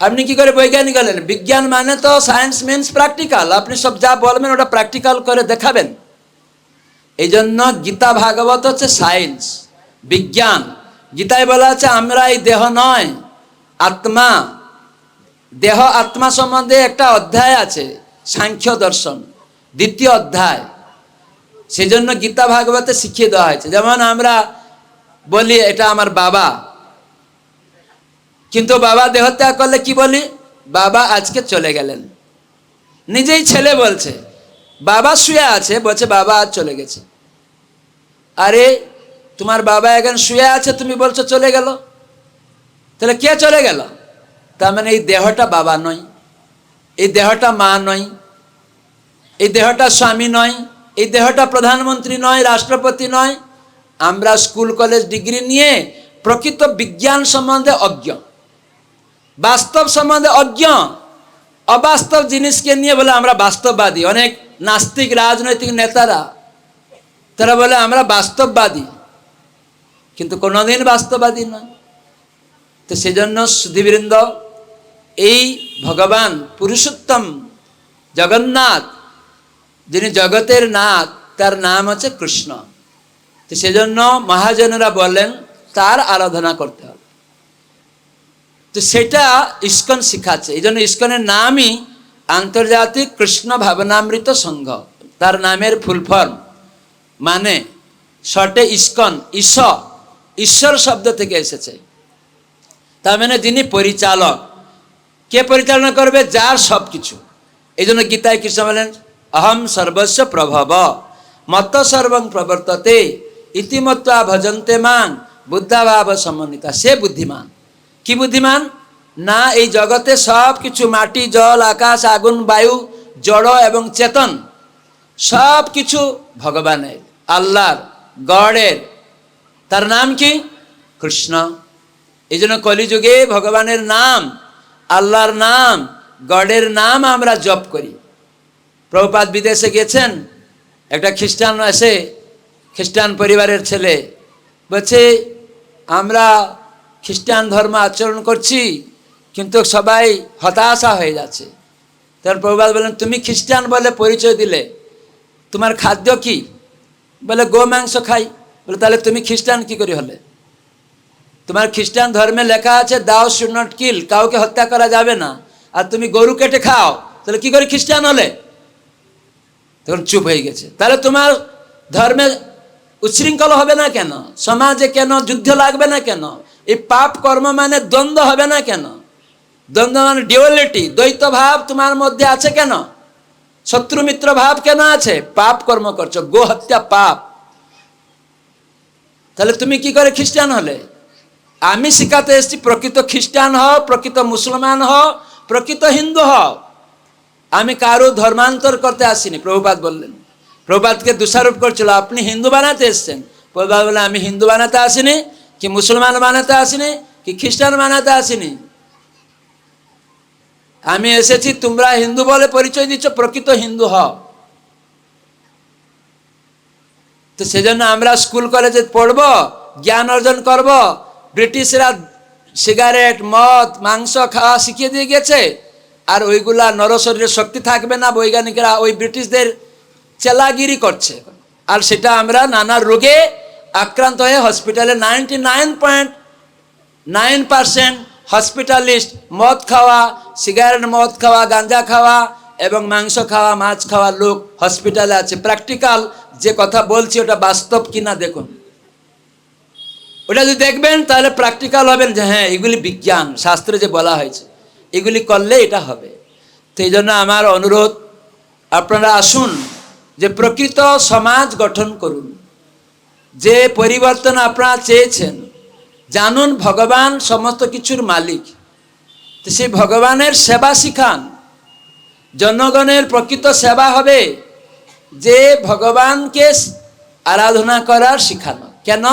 আপনি কি করে বৈজ্ঞানিক হলেন? বিজ্ঞান মানে তো সায়েন্স মিনস প্র্যাকটিক্যাল। আপনি সব যা বলবেন ওটা প্র্যাকটিক্যাল করে দেখাবেন। এই জন্য গীতা ভাগবত হচ্ছে সায়েন্স, বিজ্ঞান। গীতায় বলা আছে আমরা এই দেহ নয়, আত্মা। দেহ আত্মা সম্বন্ধে একটা অধ্যায় আছে, সাংখ্য দর্শন, দ্বিতীয় অধ্যায়। সেজন্য গীতা ভাগবতে শিখিয়ে দেওয়া হয়েছে। যেমন আমরা বলি এটা আমার বাবা, কিন্তু বাবা দেহত্যাগ করলে কি বলি? বাবা আজকে চলে গেলেন। নিজেই ছেলে বলছে, বাবা শুয়ে আছে, বলছে বাবা আজ চলে গেছে। আরে তোমার বাবা এখন শুয়ে আছে, তুমি বলছো চলে গেল, তাহলে কে চলে গেল? তার মানে এই দেহটা বাবা নয়, এই দেহটা মা নয়, এই দেহটা স্বামী নয়, এই দেহটা প্রধানমন্ত্রী নয়, রাষ্ট্রপতি নয়। আমরা স্কুল কলেজ ডিগ্রি নিয়ে প্রকৃত বিজ্ঞান সম্বন্ধে অজ্ঞ, বাস্তব সম্বন্ধে অজ্ঞ। অবাস্তব জিনিসকে নিয়ে বলে আমরা বাস্তববাদী। অনেক নাস্তিক রাজনৈতিক নেতারা, তারা বলে আমরা বাস্তববাদী, কিন্তু কোনোদিন বাস্তববাদী নয়। তো সেজন্য সুধীবৃন্দ, এই ভগবান পুরুষোত্তম জগন্নাথ, যিনি জগতের নাথ, তার নাম হচ্ছে কৃষ্ণ। তো সেজন্য মহাজনেরা বলেন তার আরাধনা করতে হবে। তো সেটা ইস্কন শিখাচ্ছে। এই জন্য ইস্কনের নামই আন্তর্জাতিক কৃষ্ণ ভাবনামৃত সংঘ। তার নামের ফুল ফর্ম মানে শর্টে ইস্কন, ঈশ্বর শব্দ থেকে এসেছে। তার মানে যিনি পরিচালক। কে পরিচালনা করবে? যার সব কিছু। এই জন্য গীতায় কৃষ্ণ বলেন অহম সর্বস্ব প্রভব মত সর্বং প্রবর্ততে ইতিমত্বা ভজন্তে মাং বুদ্ধাভাব সমন্বিতা। সে বুদ্ধিমান। কি বুদ্ধিমান? না এই জগতে সব কিছু, মাটি, জল, আকাশ, আগুন, বায়ু, জড় এবং চেতন, সব কিছু ভগবানের, আল্লাহর, গডের। তার নাম কি? কৃষ্ণ। এই জন্য কলিযুগে ভগবানের নাম, আল্লাহর নাম, গডের নাম আমরা জপ করি। প্রভুপাদ বিদেশে গেছেন, একটা খ্রিস্টান এসে, খ্রিস্টান পরিবারের ছেলে, বলছে আমরা খ্রিস্টান ধর্ম আচরণ করছি, কিন্তু সবাই হতাশা হয়ে যাচ্ছে। তখন প্রভুপাদ বলেন তুমি খ্রিস্টান বলে পরিচয় দিলে, তোমার খাদ্য কি? বলে গো মাংস খাই। বলে তাহলে তুমি খ্রিস্টান কি করে হলে? তোমার খ্রিস্টান ধর্মে লেখা আছে দাও শুড নট কিল, কাউকে হত্যা করা যাবে না, আর তুমি গরু কেটে খাও, তাহলে কি করে খ্রিস্টান হলে? তখন চুপ হয়ে গেছে। তাহলে তোমার ধর্মে উচ্ছৃঙ্খল হবে না কেন? সমাজে কেন যুদ্ধ লাগবে না কেন? এই পাপ কর্ম মানে দ্বন্দ্ব হবে না কেন? দ্বন্দ্ব মানে ডিউয়ালিটি, দ্বৈত ভাব তোমার মধ্যে আছে কেন? শত্রু মিত্র ভাব কেন আছে? পাপ কর্ম করছো, গো হত্যা পাপ। তাহলে তুমি কি করে খ্রিস্টান হলে? আমি শিখাতে এসেছি প্রকৃত খ্রিস্টান হও, প্রকৃত মুসলমান হও, প্রকৃত হিন্দু হও। আমি কারো ধর্মান্তর করতে আসিনি। প্রভুপাদ বললেন, প্রভুপাদকে দোষারোপ করছিল আপনি হিন্দু বানাতে এসছেন। প্রভুপাদ বললেন আমি হিন্দু বানাতে আসিনি, কি মুসলমান বানাতে আসিনি, কি খ্রিস্টান বানাতে আসিনি। আমি এসেছি, তোমরা হিন্দু বলে পরিচয় দিচ্ছ, প্রকৃত হিন্দু হও। তো সেজন্য আমরা স্কুল কলেজে পড়ব, জ্ঞান অর্জন করব। ব্রিটিশরা সিগারেট, মদ, মাংস খাওয়া শিখিয়ে দিয়ে গেছে, আর ওইগুলা নরশরীরের শক্তি থাকবে না। বৈজ্ঞানিকরা ওই ব্রিটিশদের চেলাগিরি করছে, আর সেটা আমরা নানা রোগে আক্রান্ত হয়ে হসপিটালে 99.9% হসপিটালিস্ট মদ খাওয়া, সিগারেট, মদ খাওয়া, গাঁজা খাওয়া এবং মাংস খাওয়া, মাছ খাওয়া লোক হসপিটালে আছে। প্র্যাকটিক্যাল যে কথা বলছি ওটা বাস্তব কিনা দেখুন। ওটা যদি দেখবেন তাহলে প্র্যাকটিক্যাল হবেন যে হ্যাঁ এগুলি বিজ্ঞান, শাস্ত্রে যে বলা হয়েছে এগুলি করলে এটা হবে। তো এই জন্য আমার অনুরোধ, আপনারা আসুন যে প্রকৃত সমাজ গঠন করুন। যে পরিবর্তন আপনারা চেয়েছেন, জানুন ভগবান সমস্ত কিছুর মালিক। তো সেই ভগবানের সেবা শিখান। জনগণের প্রকৃত সেবা হবে যে ভগবানকে আরাধনা করার শিখানো। কেন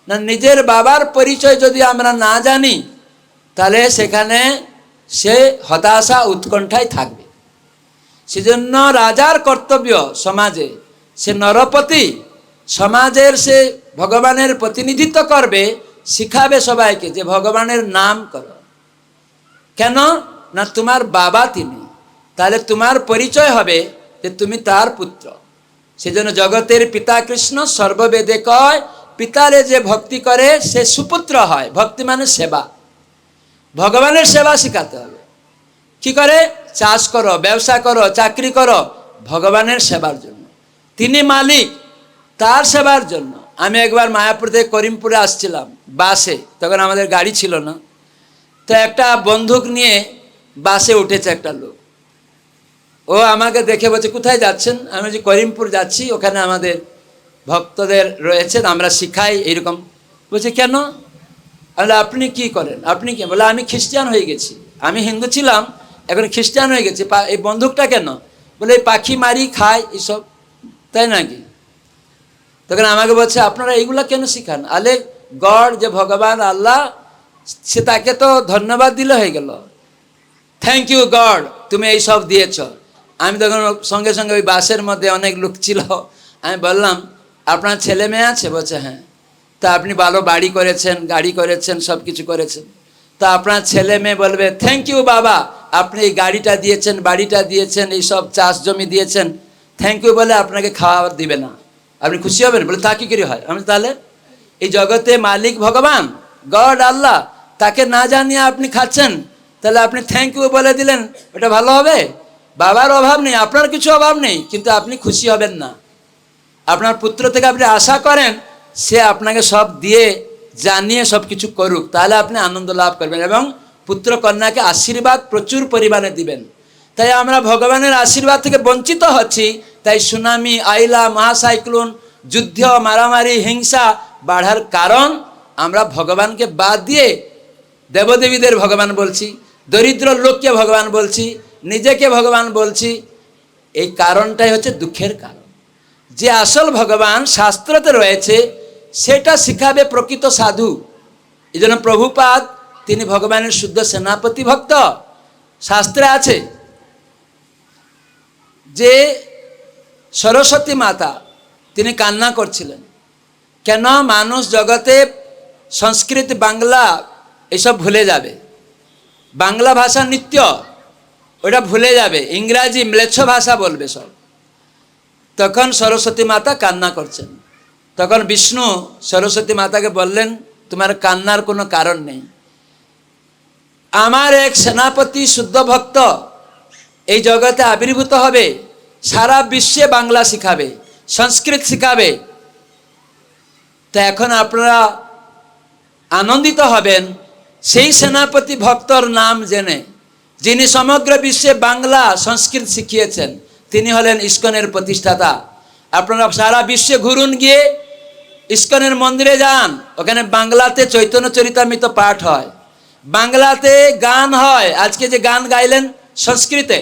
না, নিজের বাবার পরিচয় যদি আমরা না জানি তাহলে সেখানে সে হতাশা উৎকণ্ঠায় থাকবে। সেজন্য রাজার কর্তব্য সমাজে, সে নরপতি, সমাজের সে ভগবানের প্রতিনিধিত্ব করবে, শিখাবে সবাইকে যে ভগবানের নাম করো। কেন না, তোমার বাবা তিনি, তাহলে তোমার পরিচয় হবে যে তুমি তার পুত্র। সেজন্য জগতের পিতা কৃষ্ণ সর্ববেদে কয়, পিতারে যে ভক্তি করে সে সুপুত্র হয়। ভক্তি মানে সেবা, ভগবানের সেবা শিখাতে হবে। কি করে? চাষ করো, ব্যবসা করো, চাকরি করো, ভগবানের সেবার জন্য। তিনি মালিক, তার সেবার জন্য। আমি একবার মায়াপুর থেকে করিমপুরে আসছিলাম বাসে, তখন আমাদের গাড়ি ছিল না। তো একটা বন্দুক নিয়ে বাসে উঠেছে একটা লোক। ও আমাকে দেখে বলছে, কোথায় যাচ্ছেন? আমি বলছি করিমপুর যাচ্ছি, ওখানে আমাদের ভক্তদের রয়েছেন, আমরা শিখাই এইরকম। বলছে কেন? বলে আপনি কি করেন? আপনি কি? বলে আমি খ্রিস্টান হয়ে গেছি, আমি হিন্দু ছিলাম এখন খ্রিস্টান হয়ে গেছি। এই বন্দুকটা কেন? বলে এই পাখি মারি খাই এইসব। তাই নাকি? তখন আমাকে বলছে আপনারা এইগুলা কেন শিখান? আলে গড যে ভগবান আল্লাহ, সে তাকে তো ধন্যবাদ দিলে হয়ে গেল। থ্যাংক ইউ গড, তুমি এইসব দিয়েছ। আমি তখন সঙ্গে সঙ্গে ওই বাসের মধ্যে অনেক লোক ছিল, আমি বললাম আপনার ছেলে মেয়ে আছে? বলছে হ্যাঁ। তা আপনি ভালো বাড়ি করেছেন, গাড়ি করেছেন, সব কিছু করেছেন, তা আপনার ছেলে মেয়ে বলবে থ্যাংক ইউ বাবা, আপনি এই গাড়িটা দিয়েছেন, বাড়িটা দিয়েছেন, এই সব চাষ জমি দিয়েছেন, থ্যাংক ইউ বলে আপনাকে খাওয়া দিবে না, আপনি খুশি হবেন? বলে তা কি করে হয়? আমি তাহলে এই জগতে মালিক ভগবান গড আল্লাহ, তাকে না জানিয়ে আপনি খাচ্ছেন, তাহলে আপনি থ্যাংক ইউ বলে দিলেন, ওটা ভালো হবে? বাবার অভাব নেই, আপনার কিছু অভাব নেই, কিন্তু আপনি খুশি হবেন না। আপনার পুত্র থেকে আপনি আশা করেন সে আপনাকে সব দিয়ে জানিয়ে সব কিছু করুক, তাহলে আপনি আনন্দ লাভ করবেন এবং পুত্র কন্যাকে আশীর্বাদ প্রচুর পরিমাণে দিবেন। তাই আমরা ভগবানের আশীর্বাদ থেকে বঞ্চিত হচ্ছি। তাই সুনামি, আইলা, মহাসাইক্লোন, যুদ্ধ, মারামারি, হিংসা বাড়ার কারণ আমরা ভগবানকে বাদ দিয়ে দেবদেবীদের ভগবান বলছি, দরিদ্র লোককে ভগবান বলছি, নিজেকে ভগবান বলছি। এই কারণটাই হচ্ছে দুঃখের কারণ। যে আসল ভগবান শাস্ত্রতে রয়েছে সেটা শিখাবে প্রকৃত সাধু। এই জন্য প্রভুপাদ তিনি ভগবানের শুদ্ধ সেনাপতি ভক্ত। শাস্ত্রে আছে যে সরস্বতী মাতা তিনি কান্না করছিলেন। কেন? মানুষ জগতে সংস্কৃত, বাংলা এসব ভুলে যাবে, বাংলা ভাষা নিত্য ওটা ভুলে যাবে, ইংরাজি ম্লেচ্ছ ভাষা বলবে সব। তখন সরস্বতী মাতা কান্না করছেন। তখন বিষ্ণু সরস্বতী মাতাকে বললেন তোমার কান্নার কোনো কারণ নেই, আমার এক সেনাপতি শুদ্ধ ভক্ত এই জগতে আবির্ভূত হবে, সারা বিশ্বে বাংলা শিখাবে, সংস্কৃত শিখাবে। তো এখন আপনারা আনন্দিত হবেন সেই সেনাপতি ভক্তর নাম জেনে, যিনি সমগ্র বিশ্বে বাংলা সংস্কৃত শিখিয়েছেন। তিনি হলেন ইস্কনের প্রতিষ্ঠাতা। আপনারা সারা বিশ্বে ঘুরুন, গিয়ে ইস্কনের মন্দিরে যান, ওখানে বাংলাতে চৈতন্য চরিতামৃত পাঠ হয়, বাংলাতে গান হয়। আজকে যে গান গাইলেন সংস্কৃতে,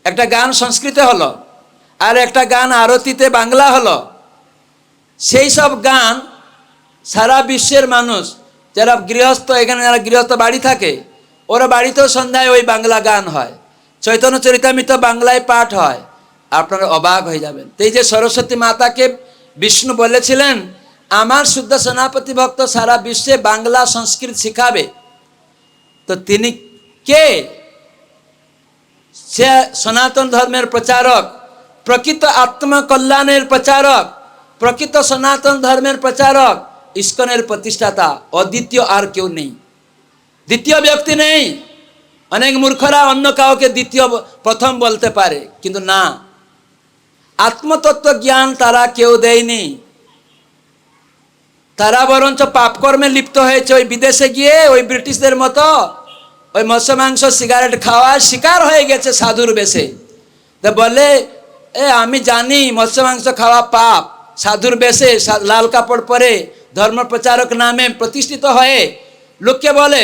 একটা গান সংস্কৃতে হলো আর একটা গান আরতিতে বাংলা হলো। সেই সব গান সারা বিশ্বের মানুষ যারা গৃহস্থ, এখানে যারা গৃহস্থ বাড়ি থাকে ওরা বাড়িতেও সন্ধ্যায় ওই বাংলা গান হয়, চৈতন্য চরিতামৃত বাংলায় পাঠ হয়, আপনারা অবাক হয়ে যাবেন। তো এই যে সরস্বতী মাতাকে বিষ্ণু বলেছিলেন আমার শুদ্ধ সেনাপতি ভক্ত সারা বিশ্বে বাংলা সংস্কৃত শিখাবে, তো তিনি কে? সে সনাতন ধর্মের প্রচারক, প্রকৃত আত্মকল্যাণের প্রচারক, প্রকৃত সনাতন ধর্মের প্রচারক, ইস্কনের প্রতিষ্ঠাতা, অদ্বিতীয় আর কেউ নেই, দ্বিতীয় ব্যক্তি নেই। অনেক মূর্খরা অন্য কাউকে দ্বিতীয় প্রথম বলতে পারে, কিন্তু না, আত্মতত্ত্ব জ্ঞান তারা কেউ দেয়নি। তারা বরঞ্চ পাপকর্মে লিপ্ত হয়েছে, ওই বিদেশে গিয়ে ওই ব্রিটিশদের মতো ওই মৎস্য মাংস সিগারেট খাওয়ার শিকার হয়ে গেছে সাধুর বেশে। তো বলে আমি জানি মৎস্য মাংস খাওয়া পাপ, সাধুর বেশে লাল কাপড় পরে ধর্ম প্রচারক নামে প্রতিষ্ঠিত হয়ে লোককে বলে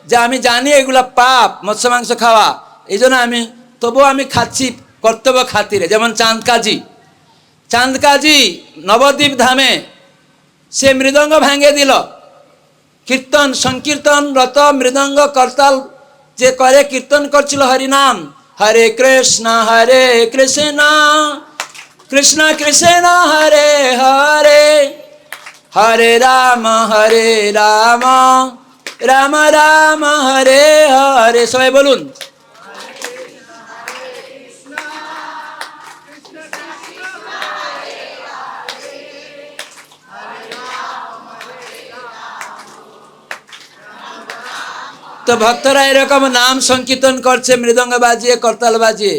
যে আমি জানি এগুলা পাপ মৎস্য মাংস খাওয়া, এই জন্য তবুও আমি খাচ্ছি কর্তব্য খাতিরে। যেমন চাঁদ কাজী নবদ্বীপ ধামে সে মৃদঙ্গ ভেঙে দিল, কীর্তন সংকীর্তন রত মৃদঙ্গ করতাল যে করে কীর্তন করছিল হরিনাম, হরে কৃষ্ণ কৃষ্ণ কৃষ্ণ হরে হরে, হরে রাম রাম রাম হরে হরে। সবাই বলুন তো ভক্তরা এরকম নাম সংকীর্তন করছে মৃদঙ্গ বাজিয়ে করতাল বাজিয়ে।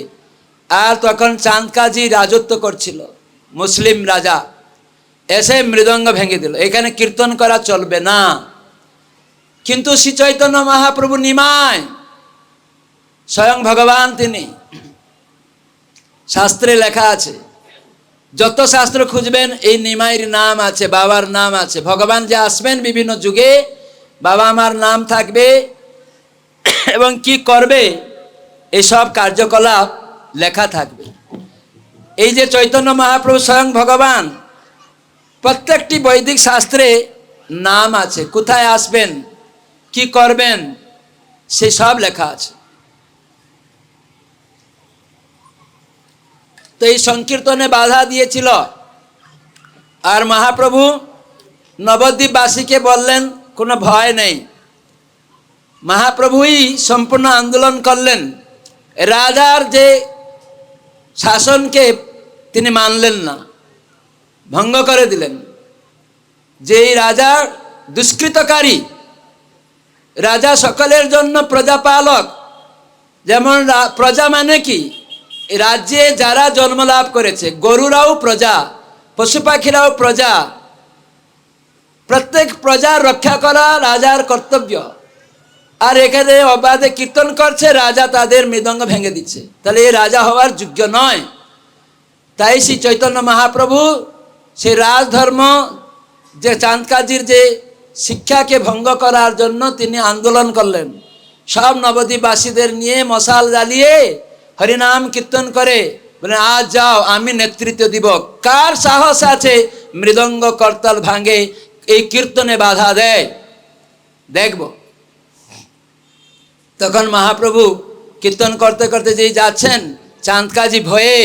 আর তখন চাঁদ কাজী রাজত্ব করছিল, মুসলিম রাজা এসে মৃদঙ্গ ভেঙে দিল, এখানে কীর্তন করা চলবে না। কিন্তু শ্রী চৈতন্য মহাপ্রভু নিমাই, স্বয়ং ভগবান তিনি, শাস্ত্রে লেখা আছে, যত শাস্ত্র খুঁজবেন এই নিমাইয়ের নাম আছে, বাবার নাম আছে। ভগবান যে আসবেন বিভিন্ন যুগে, বাবা আমার নাম থাকবে এবং কি করবে এসব কার্যকলাপ লেখা থাকবে। এই যে চৈতন্য মহাপ্রভু স্বয়ং ভগবান, প্রত্যেকটি বৈদিক শাস্ত্রে নাম আছে, কোথায় আসবেন কি করবেন সে সব লেখা আছে। তো এই সংকীর্তনে বাধা দিয়েছিল, আর মহাপ্রভু নবদ্বীপবাসীকে বললেন কোনো ভয় নেই। মহাপ্রভুই সম্পূর্ণ আন্দোলন করলেন, রাজার যে শাসনকে তিনি মানলেন না, ভঙ্গ করে দিলেন। যেই রাজা দুষ্কৃতকারী, রাজা সকলের জন্য প্রজাপালক। যেমন প্রজা মানে কি, রাজ্যে যারা জন্ম লাভ করেছে, গরুরাও প্রজা, পশু পাখিরাও প্রজা, প্রত্যেক প্রজার রক্ষা করা রাজার কর্তব্য। আর এখানে অবাধে কীর্তন করছে, রাজা তাদের মৃদঙ্গ ভেঙে দিচ্ছে, তাহলে এই রাজা হওয়ার যোগ্য নয়। তাই শ্রী চৈতন্য মহাপ্রভু সেই রাজধর্ম যে চাঁদ কাজীর যে শিক্ষাকে ভঙ্গ করার জন্য তিনি আন্দোলন করলেন। সব নবদ্বীপবাসীদের নিয়ে মশাল জ্বালিয়ে হরিনাম কীর্তন করে বলে আজ যাও আমি নেতৃত্ব দিব। কার সাহস আছে মৃদঙ্গ করতাল ভাঙে এই কীর্তনে বাধা দেয়, দেখব। তখন মহাপ্রভু কীর্তন করতে করতে যেই যাচ্ছেন, চাঁদ কাজী ভয়ে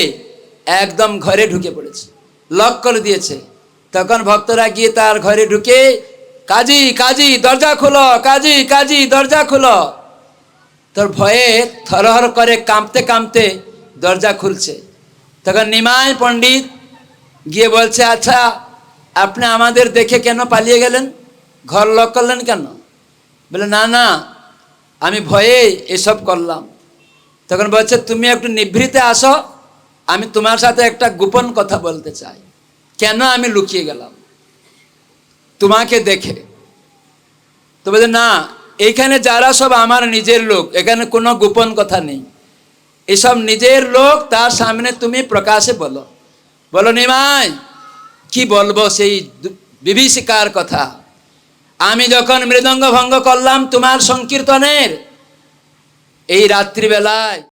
একদম ঘরে ঢুকে পড়েছে, লক করে দিয়েছে। তখন ভক্তরা গিয়ে তার ঘরে ঢুকে কাজী কাজী দরজা খুলো, কাজী কাজী দরজা খুলো। তোর ভয়ে থরহর করে কাঁপতে কাঁপতে দরজা খুলছে। তখন নিমাই পণ্ডিত গিয়ে বলছে আচ্ছা আপনি আমাদের দেখে কেন পালিয়ে গেলেন, ঘর লক করলেন কেন? বলে না না আমি ভয়ে এসব করলাম। তখন বলছে তুমি একটু নিভৃতে আসো, আমি তোমার সাথে একটা গোপন কথা বলতে চাই। কেন আমি লুকিয়ে গেলাম তোমাকে দেখে? তো বলছে না এইখানে যারা সব আমার নিজের লোক, এখানে কোনো গোপন কথা নেই, এসব নিজের লোক, তার সামনে তুমি প্রকাশে বলো। বলো নিমাই কি বলবো সেই বিভীষিকার কথা। আমি যখন মৃদঙ্গ ভঙ্গ করলাম তোমার সংকীর্তনের, এই রাত্রিবেলায়